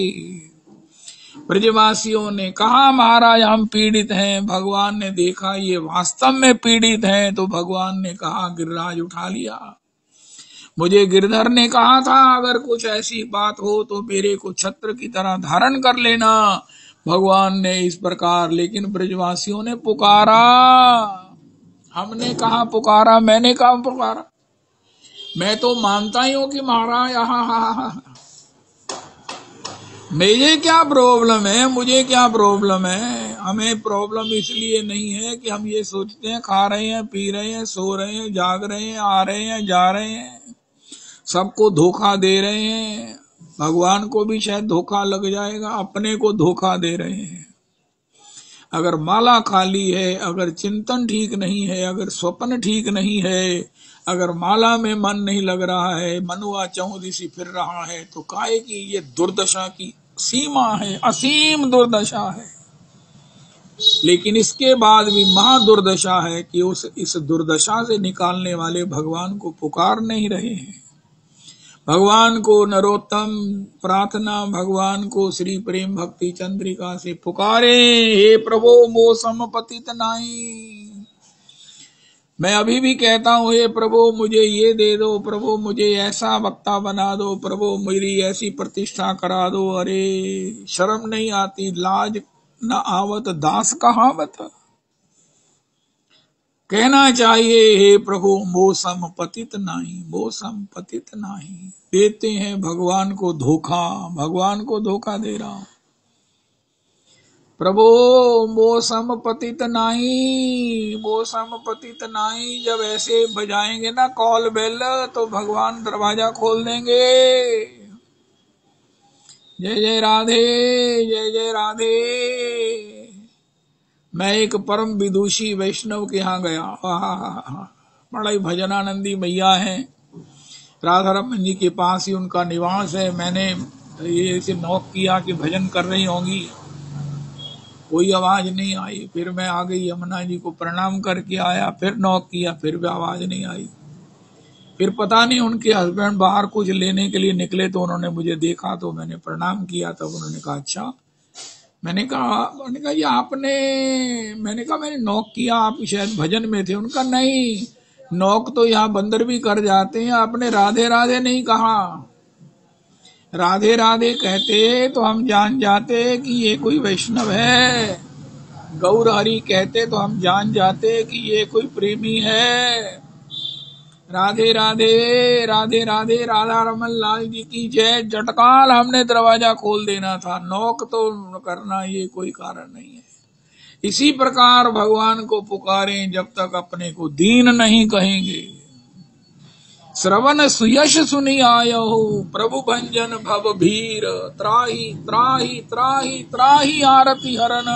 ब्रजवासियों ने कहा महाराज हम पीड़ित हैं। भगवान ने देखा ये वास्तव में पीड़ित हैं, तो भगवान ने कहा गिरिराज उठा लिया। मुझे गिरधर ने कहा था अगर कुछ ऐसी बात हो तो मेरे को छत्र की तरह धारण कर लेना। भगवान ने इस प्रकार, लेकिन ब्रजवासियों ने पुकारा। हमने कहा पुकारा, मैंने कहा पुकारा। मैं तो मानता ही हूं कि महाराज मुझे क्या प्रॉब्लम है, मुझे क्या प्रॉब्लम है। हमें प्रॉब्लम इसलिए नहीं है कि हम ये सोचते हैं खा रहे हैं, पी रहे हैं, सो रहे हैं, जाग रहे हैं, आ रहे हैं, जा रहे हैं, सबको धोखा दे रहे हैं। भगवान को भी शायद धोखा लग जाएगा, अपने को धोखा दे रहे हैं। अगर माला खाली है, अगर चिंतन ठीक नहीं है, अगर स्वप्न ठीक नहीं है, अगर माला में मन नहीं लग रहा है, मनुआ चौदिशी फिर रहा है, तो काहे की ये दुर्दशा की सीमा है, असीम दुर्दशा है। लेकिन इसके बाद भी महादुर्दशा है कि इस दुर्दशा से निकालने वाले भगवान को पुकार नहीं रहे हैं। भगवान को नरोत्तम प्रार्थना, भगवान को श्री प्रेम भक्ति चंद्रिका से पुकारे, हे प्रभु मो सम पतित नाई। मैं अभी भी कहता हूँ, हे प्रभु मुझे ये दे दो, प्रभु मुझे ऐसा वक्ता बना दो, प्रभु मेरी ऐसी प्रतिष्ठा करा दो। अरे शर्म नहीं आती, लाज न आवत दास कहावत। कहना चाहिए, हे प्रभु मो सम पतित नाही, मो सम पतित नाही। देते हैं भगवान को धोखा, भगवान को धोखा दे रहा हूं। प्रभु मो सम पतित नाही, मो सम पतित नाही। जब ऐसे बजाएंगे ना कॉल बेल, तो भगवान दरवाजा खोल देंगे। जय जय राधे, जय जय राधे। मैं एक परम विदुषी वैष्णव के यहाँ गया, बड़ा ही भजनानंदी मैया है, राधा रमन जी के पास ही उनका निवास है। मैंने ये ऐसे नॉक किया कि भजन कर रही होंगी, कोई आवाज नहीं आई। फिर मैं आ गई, यमुना जी को प्रणाम करके आया, फिर नॉक किया, फिर भी आवाज नहीं आई। फिर पता नहीं उनके हस्बैंड बाहर कुछ लेने के लिए निकले, तो उन्होंने मुझे देखा, तो मैंने प्रणाम किया। तब उन्होंने कहा अच्छा। मैंने कहा ये आपने, मैंने कहा मैंने नॉक किया, आप शायद भजन में थे। उनका नहीं, नॉक तो यहाँ बंदर भी कर जाते हैं, आपने राधे राधे नहीं कहा। राधे राधे कहते तो हम जान जाते कि ये कोई वैष्णव है, गौर हरि कहते तो हम जान जाते कि ये कोई प्रेमी है। राधे राधे, राधे राधे, राधा रमन लाल जी की जय। झटकाल हमने दरवाजा खोल देना था, नॉक तो करना ये कोई कारण नहीं है। इसी प्रकार भगवान को पुकारें जब तक अपने को दीन नहीं कहेंगे। श्रवण सुयश सुनी आयो, प्रभु भंजन भव भीर। त्राही त्राही त्राही त्राही आरती हरण,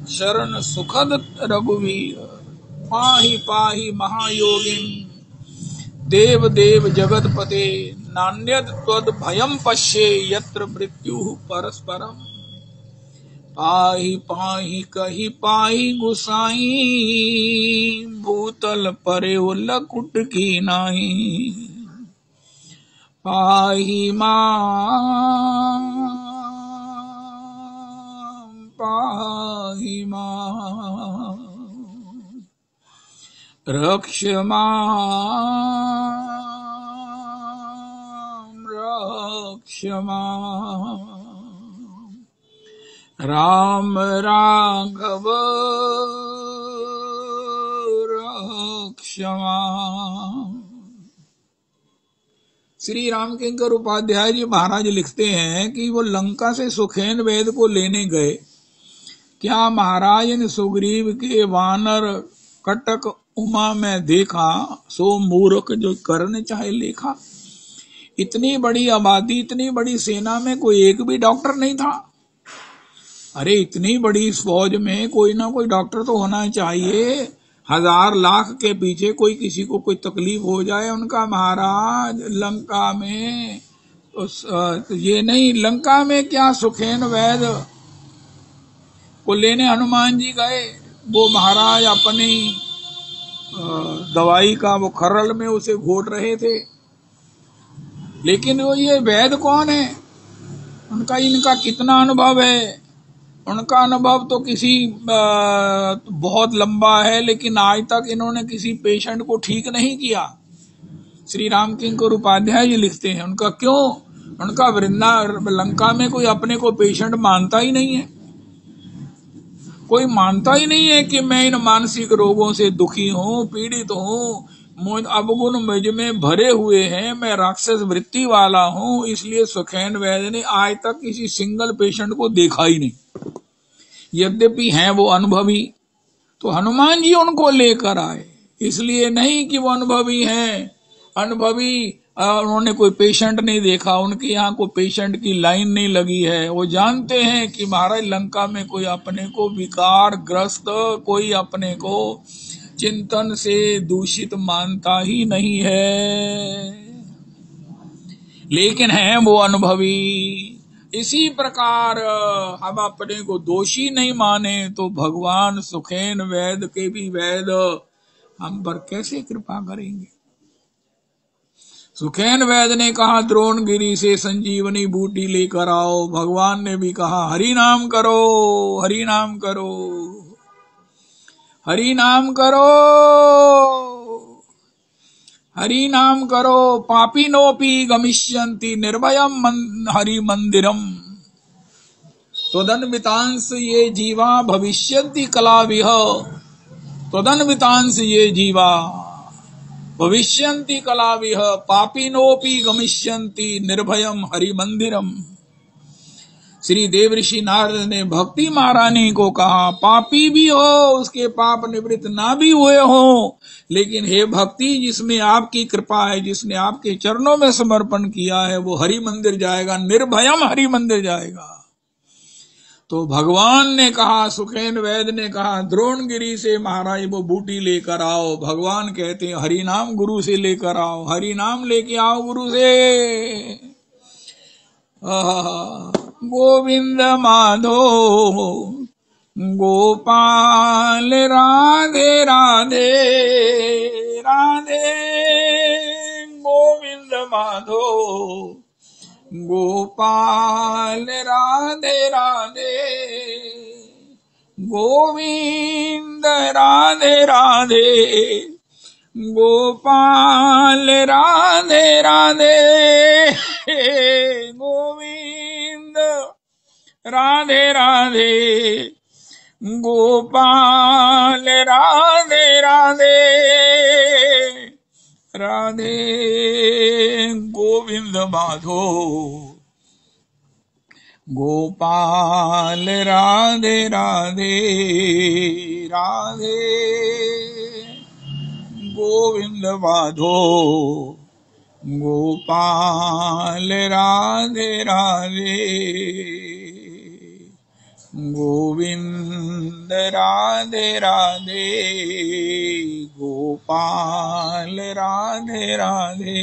शरण सुखद रघुवीर। पाहि पाहि महायोगिन, देव देव जगतपते। नान्यद त्वद भयम पश्ये, यत्र मृत्यु परस्परम। पाहि पाहि कहि पाहि गुसाई, भूतल परे लकुट की नाही। पाहि मां, पाहि मां, रक्ष मां, रक्ष मां। राम राघव रक्ष मां। श्री राम किंकर उपाध्याय जी महाराज लिखते हैं कि वो लंका से सुखेन वेद को लेने गए। क्या महाराज ने सुग्रीव के वानर कटक उमा में देखा, सो मूर्ख जो करने चाहे लेखा। इतनी बड़ी आबादी, इतनी बड़ी सेना में कोई एक भी डॉक्टर नहीं था। अरे इतनी बड़ी फौज में कोई ना कोई डॉक्टर तो होना चाहिए। 1000 लाख के पीछे कोई किसी को कोई तकलीफ हो जाए, उनका महाराज लंका में ये नहीं, लंका में क्या सुखेन वैद को लेने हनुमान जी गए। वो महाराज अपनी दवाई का वो खर्रल में उसे घोट रहे थे। लेकिन वो ये वैद कौन है, उनका इनका कितना अनुभव है। उनका अनुभव तो किसी बहुत लंबा है, लेकिन आज तक इन्होंने किसी पेशेंट को ठीक नहीं किया। श्री राम किंकर उपाध्याय जी लिखते हैं, उनका क्यों, उनका लंका में कोई अपने को पेशेंट मानता ही नहीं है। कोई मानता ही नहीं है कि मैं इन मानसिक रोगों से दुखी हूँ, पीड़ित हूँ, अवगुण मुझ में भरे हुए हैं, मैं राक्षस वृत्ति वाला हूँ। इसलिए सुखेन वैद्य ने आज तक किसी सिंगल पेशेंट को देखा ही नहीं। यद्यपि हैं वो अनुभवी, तो हनुमान जी उनको लेकर आए। इसलिए नहीं कि वो अनुभवी हैं, अनुभवी उन्होंने कोई पेशेंट नहीं देखा, उनके यहाँ कोई पेशेंट की लाइन नहीं लगी है। वो जानते हैं कि महाराज लंका में कोई अपने को विकार ग्रस्त, कोई अपने को चिंतन से दूषित मानता ही नहीं है। लेकिन है वो अनुभवी, इसी प्रकार हम अपने को दोषी नहीं माने तो भगवान सुखेन वैद के भी वैद हम पर कैसे कृपा करेंगे। सुखेन वैद ने कहा द्रोणगिरी से संजीवनी बूटी लेकर आओ, भगवान ने भी कहा हरि नाम करो, हरि नाम करो, हरि नाम करो, हरि नाम करो। पापिनोपि गमिष्यन्ति निर्भयम हरि मंदिरम, त्वदन्वितांस ये जीवा भविष्यन्ति कलाविह, त्वदन्वितांस ये जीवा भविष्यन्ति कलाविह, पापिनोपि गमिष्यन्ति निर्भयम हरि मंदिरम। श्री देवऋषि नारद ने भक्ति महारानी को कहा पापी भी हो, उसके पाप निवृत्त ना भी हुए हो, लेकिन हे भक्ति जिसमें आपकी कृपा है, जिसने आपके चरणों में समर्पण किया है, वो हरि मंदिर जाएगा, निर्भयम हरि मंदिर जाएगा। तो भगवान ने कहा, सुखेन वैद ने कहा द्रोणगिरी से महाराज वो बूटी लेकर आओ। भगवान कहते हैं हरि नाम गुरु से लेकर आओ, हरि नाम लेके आओ गुरु से। गोविंद माधो गोपाल राधे राधे राधे, गोविंद माधो गोपाल राधे राधे, गोविंद राधे राधे, गोपाल राधे राधे, गोविंद राधे राधे, गोपाल राधे राधे, राधे गोविंद माधो गोपाल राधे राधे राधे, गोविंद माधो गोपाल राधे राधे, गोविंद राधे राधे, गोपाल राधे राधे।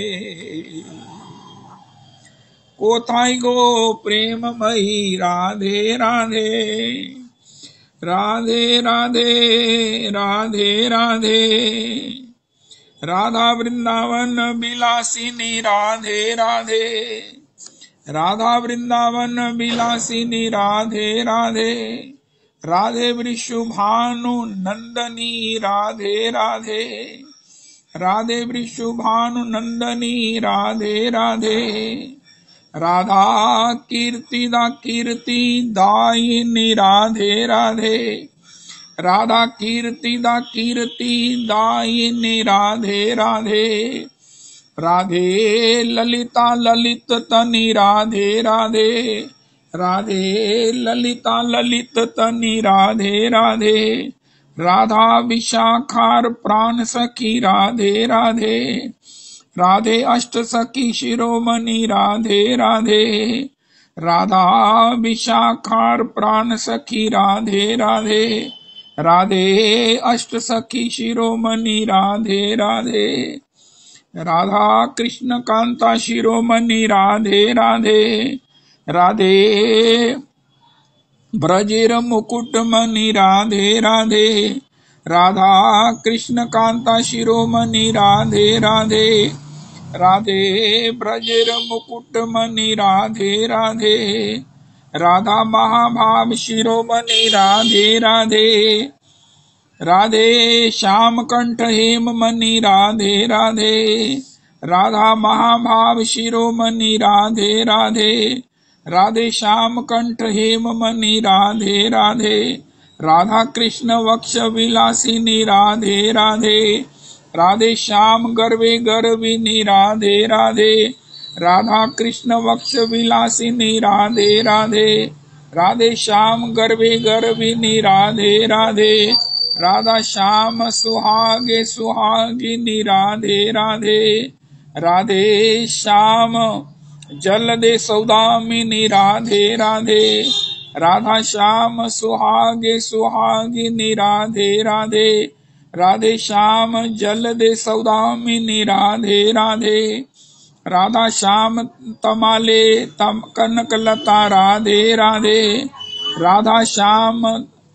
कोथाई गो प्रेममयी राधे राधे, राधे राधे राधे राधे, राधा वृंदावन विलासिनी राधे राधे, राधा वृंदावन विलासिनी राधे राधे, राधे वृषभानु नंदनी राधे राधे, राधे वृषभानु नंदनी राधे राधे, राधा कीर्तिदा कीर्ति दायिनी राधे राधे, राधा कीर्तिदा कीर्ति दायिनी राधे राधे, राधे ललिता ललित तनि राधे राधे, राधे ललिता ललित तनि राधे राधे, राधा विशाखार प्राण सखी राधे राधे, राधे अष्ट सखी शिरोमणि राधे राधे, राधा विशाखार प्राण सखी राधे राधे, राधे अष्ट सखी शिरोमणि राधे राधे, राधा कृष्ण कांता शिरोमणि राधे राधे, राधे ब्रजेर मुकुटमणि राधे राधे, राधा कृष्ण कांता शिरोमणि राधे राधे, राधे ब्रजेर मुकुटमणि राधे राधे, राधा महाभाव शिरोमणि राधे राधे, राधे श्याम कंठ हेम मणि राधे राधे, राधा महाभाव शिरोमणि राधे राधे, राधे श्याम कंठ हेम मणि राधे राधे, राधा कृष्ण वक्ष विलासिनी राधे राधे, राधे श्याम गर्वे गर्विनी राधे राधे, राधा कृष्ण वक्ष विलासिनी राधे राधे, राधे श्याम गर्वे गर्विनी राधे राधे, राधा श्याम सुहागे सुहागिनी राधे राधे, राधे श्याम जल दे सौदामिनी राधे राधे, राधा श्याम सुहागे सुहागिनी राधे राधे, राधे श्याम जल दे सौदामिनी राधे राधे, राधा श्याम तमाले कनकलता राधे राधे, राधा श्याम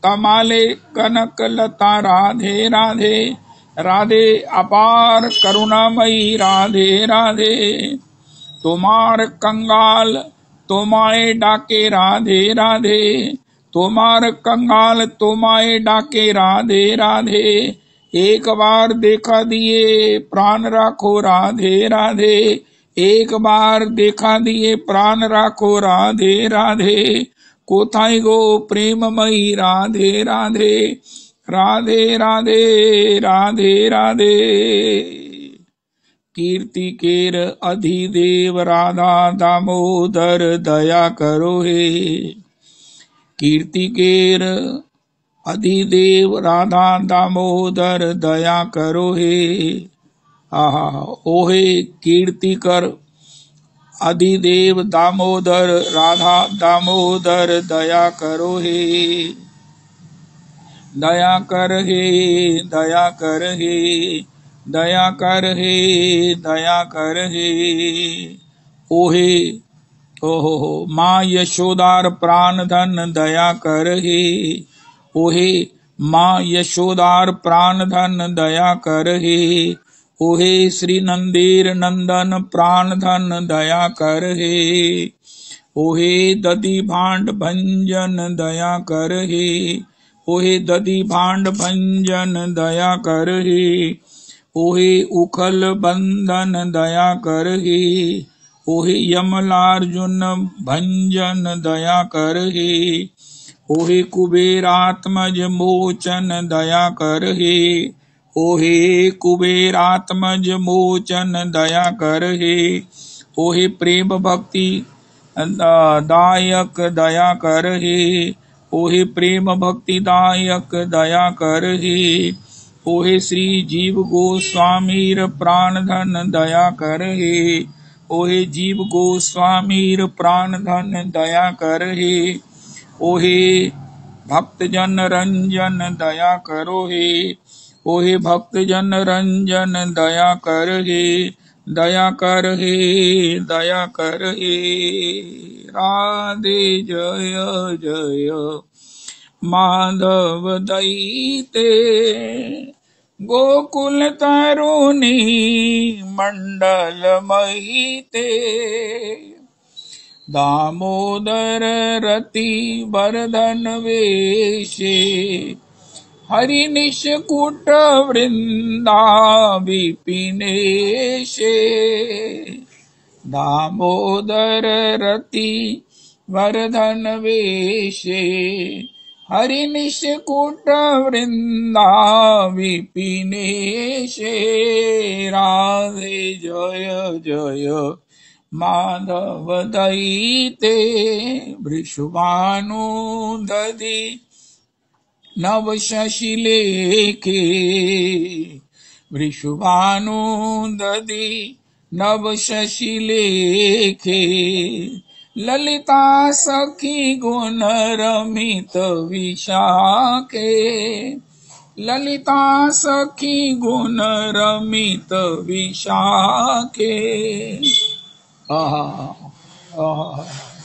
तमाले कनकलता राधे राधे, राधे अपार करुणामयी राधे राधे। तुम्हार कंगाल तुम्हारे डाके राधे राधे, तुम्हार कंगाल तुम्हारे डाके राधे राधे, एक बार देखा दिए प्राण राखो राधे राधे, एक बार देखा दिए प्राण राखो राधे राधे। कोथाई गो प्रेममयी राधे राधे, राधे राधे राधे राधे। कीर्ति केर अधिदेव राधा दामोदर दया करो हे, कीर्ति केर अधिदेव राधा दामोदर दया करो हे। आहा ओहे कीर्ति कर अधिदेव दामोदर राधा दामोदर दया करो हे, दया कर हे, दया कर हे, दया कर हे, दया कर हे। ओहे ओहो माँ यशोदार प्राण धन दया कर हे, ओहे माँ यशोदार प्राण धन दया कर हे, ओहे श्री नंदीर नंदन प्राण धन दया कर हे, ओहे दधि भांड भंजन दया कर हे, ओहे दधि भांड भंजन दया कर हे, ओहे उखल बंधन दया कर हे, ओहे यमलार्जुन भंजन दया कर हे, ओहे कुबेरात्मज मोचन दया कर हे, ओहे कुबेरात्मज मोचन दया कर हे, ओहे प्रेम भक्ति दायक दया कर हे, ओहे प्रेम भक्ति दायक दया कर हे, ओहे श्री जीव गोस्वामीर प्राण धन दया कर हे, ओहे जीव गोस्वामीर प्राण धन दया कर हे, ओहे भक्त जन रंजन दया करो हे, ओहे भक्त जन रंजन दया कर हे, दया कर हे, दया कर हे। राधे जय जय माधव दैते, गोकुल तरुणी मंडल महिते, दामोदर रति वर्धन वेशे, हरि निशकुट वृंदा विपिनेशे, दामोदर रति वर्धन वेशे, हरि निशकुट वृंदा विपिनेशे। राधे जय जय माधव दैते, वृषभानु दधि नव शशिलेखे, वृषभानु दधि नव शशिलेखे, ललिता सखी गुण रमित विशाखे, ललिता सखी गुण रमित विशाखे।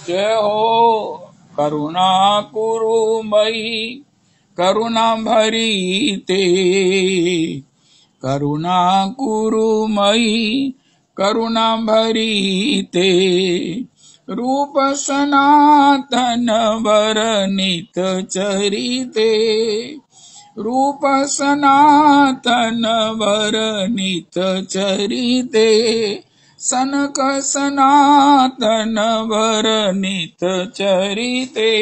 जय हो करुणा कुरुमयी करुणा भरी ते, करुणा कुरुमयी करुणा भरी ते, रूप सनातन वर्णित चरिते, रूप सनातन वर्णित चरिते, सनक सनातन वर्णित चरिते।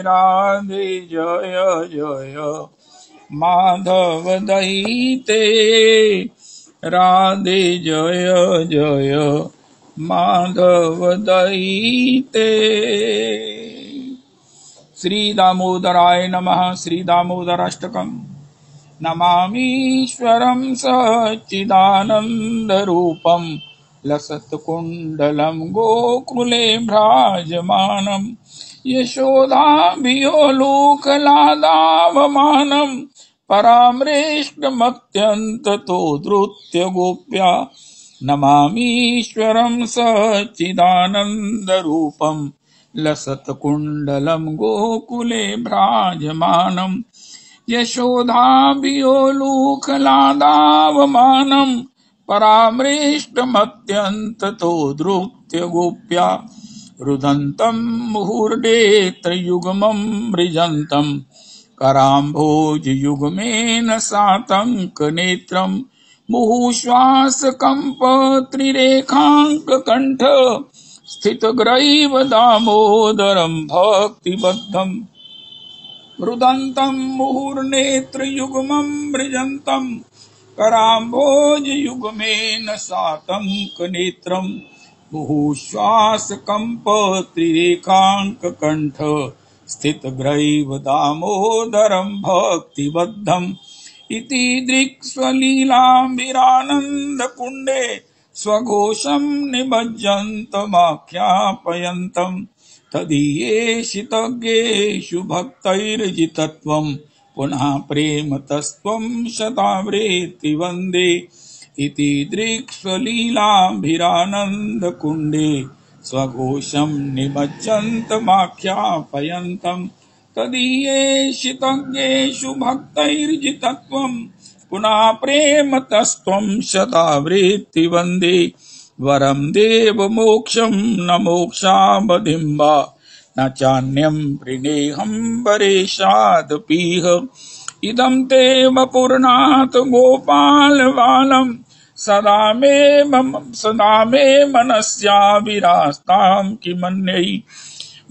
राधे जय जय माधव दैते, राधे जय जय माधव दैते। श्री दामोदराय नमः। श्री दामोदराष्टकम्। नमामीश्वरं सच्चिदानन्दरूपं, लसत्कुण्डलं गोकुले भ्राजमानं, यशोदाभियोलूकलादावमानं, परामृष्टमत्यन्ततो धृत्य गोप्या नमामीश्वरं सच्चिदानन्दरूपं लसत्कुण्डलं गोकुले भ्राजमानम् यशोधाभियोलूकलादावमानं परामृष्टमत्यन्ततो धृत्य गोप्या रुदन्तं मुहुर्नेत्रयुग्मं मृजन्तं कराम्भोजयुग्मेन सातङ्कनेत्रं मुहुश्वासकम्पत्रिरेखाङ्ककण्ठ स्थितग्रैव दामोदरं भक्तिबद्धम् रुदन्तं मुहुर्नेत्रयुग्मं मृजन्तं कराम्भोजयुग्मेन सातङ्कनेत्रं मुहुश्वासकम्पत्रिरेखाङ्ककण्ठ स्थितग्रैव दामोदरं भक्तिबद्धम् इति दृक्स्वलीलाम्बिरानन्दकुण्डे स्वघोषं निमज्जन्तमाख्यापयन्तम् तदीयेषितज्ञेषु भक्तैर्जितत्वं पुनः प्रेमतस्त्वं शतावृत्ति वन्दे इति दृक्स्वलीलाभिरानन्दकुण्डे स्वघोषं निमज्जन्तमाख्यापयन्तं तदीयेषितज्ञेषु भक्तैर्जितत्वं पुनः प्रेमतस्त्वं शतावृत्ति वन्दे वरं देव मोक्षं न मोक्षावधिम्बा न चान्यं प्रणेहं वरेशादपीह इदं ते वपुर्नाथ गोपालबालं सदा मे मनस्या विरास्तां किमन्यै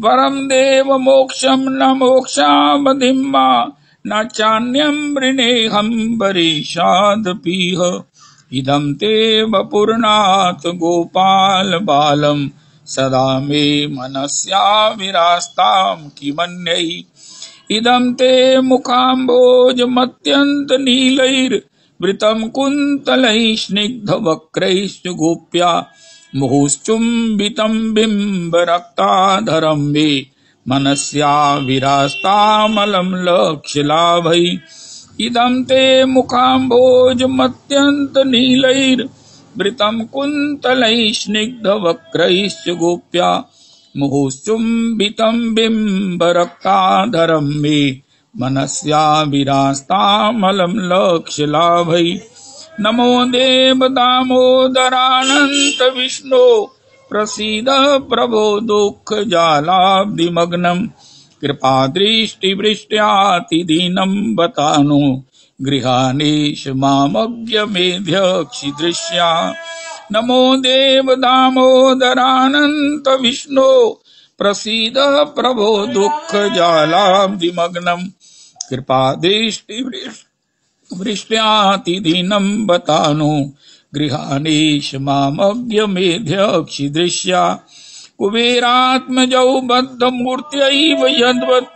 वरं देव मोक्षं न मोक्षावधिम्बा न चान्यं प्रणेहं वरेशादपीह इदं ते वपुर्नाथ गोपाल बालं सदा मे मनस्या विरास्तां किमन्यै इदं ते मुखाम्भोजमत्यन्तनीलैर्वृतं कुन्तलैः स्निग्धवक्रैश्च गोप्या मुहुश्चुम्बितं बिम्बरक्ताधरं मे मनस्या विरास्तामलं लक्ष्यलाभै इदं ते मुखाम्भोजमत्यन्तनीलैर्वृतं कुन्तलैः स्निग्धवक्रैश्च गोप्या मुहुश्चुम्बितं बिम्बरक्ताधरं मे मनस्या विरास्तामलं लक्ष्यलाभै नमो देव दामोदरानन्त विष्णो प्रसीद प्रभो दुःखजालाब्धिमग्नम् कृपादृष्टिवृष्ट्यातिदीनं बतानो गृहाणेश मामज्ञमेध्यक्षिदृश्या नमो देव दामोदरानन्त विष्णो प्रसीद प्रभो दुःखजालाब्धिमग्नं कृपादृष्टिवृष्ट्यातिदीनं बतानो गृहाणेश मामज्ञमेध्यक्षिदृश्या कुबेरात्मजौ बद्धमूर्त्यैव यद्वत्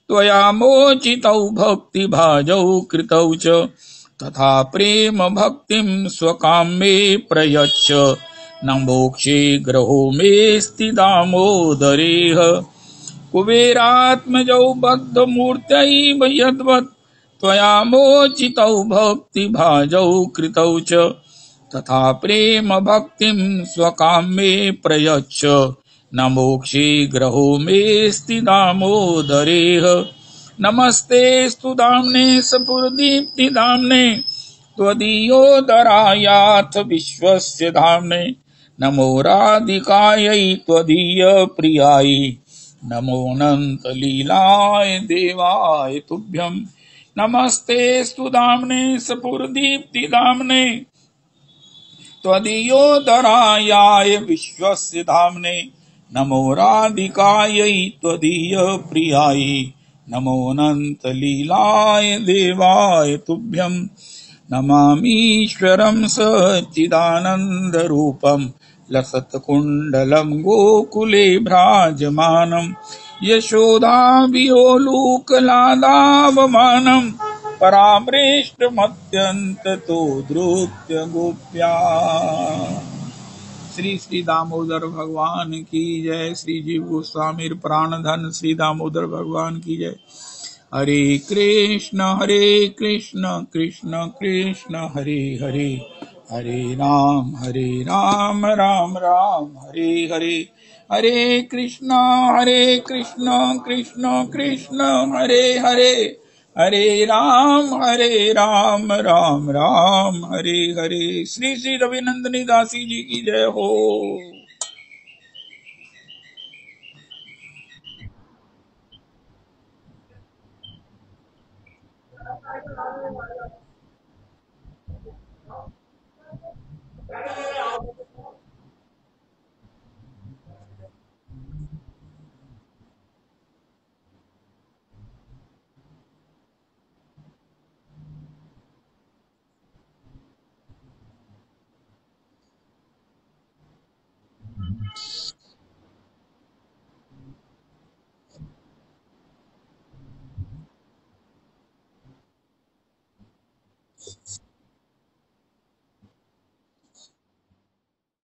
त्वया मोचितौ भक्तिभाजौ कृतौ च तथा प्रेम भक्तिं स्वकाम्ये प्रयच्छ न मोक्षे ग्रहो मेऽस्ति दामोदरेह कुबेरात्मजौ बद्धमूर्त्यैव यद्वत् त्वया मोचितौ भक्तिभाजौ कृतौ च तथा प्रेम भक्तिं स्वकाम्ये प्रयच्छ न मोक्षे ग्रहो मेऽस्ति दामोदरेह नमस्तेऽस्तु दाम्ने सपुरदीप्तिदाम्ने त्वदीयोदरायाथ विश्वस्य धाम्ने नमो राधिकायै त्वदीयप्रियायै नमो अनन्तलीलाय देवाय तुभ्यं नमस्तेऽस्तु दाम्ने सपुरदीप्तिदाम्ने त्वदीयोदरायाय विश्वस्य धाम्ने नमो राधिकायै त्वदीयप्रियायै नमो अनन्तलीलाय देवाय तुभ्यं नमामीश्वरं सच्चिदानन्दरूपं लसत्कुण्डलं गोकुले भ्राजमानं यशोदाभियोलूकलादावमानं परामृष्टमत्यन्ततो धृत्य गोप्या। श्री श्री दामोदर भगवान की जय। श्री जीव गोस्वामी प्राणधन श्री दामोदर भगवान की जय। हरे कृष्ण कृष्ण कृष्ण हरे हरे, हरे राम राम राम हरे हरे, हरे कृष्णा कृष्ण कृष्ण हरे हरे, हरे राम राम राम हरे हरे। श्री श्री रविनंदनी दासी जी की जय हो।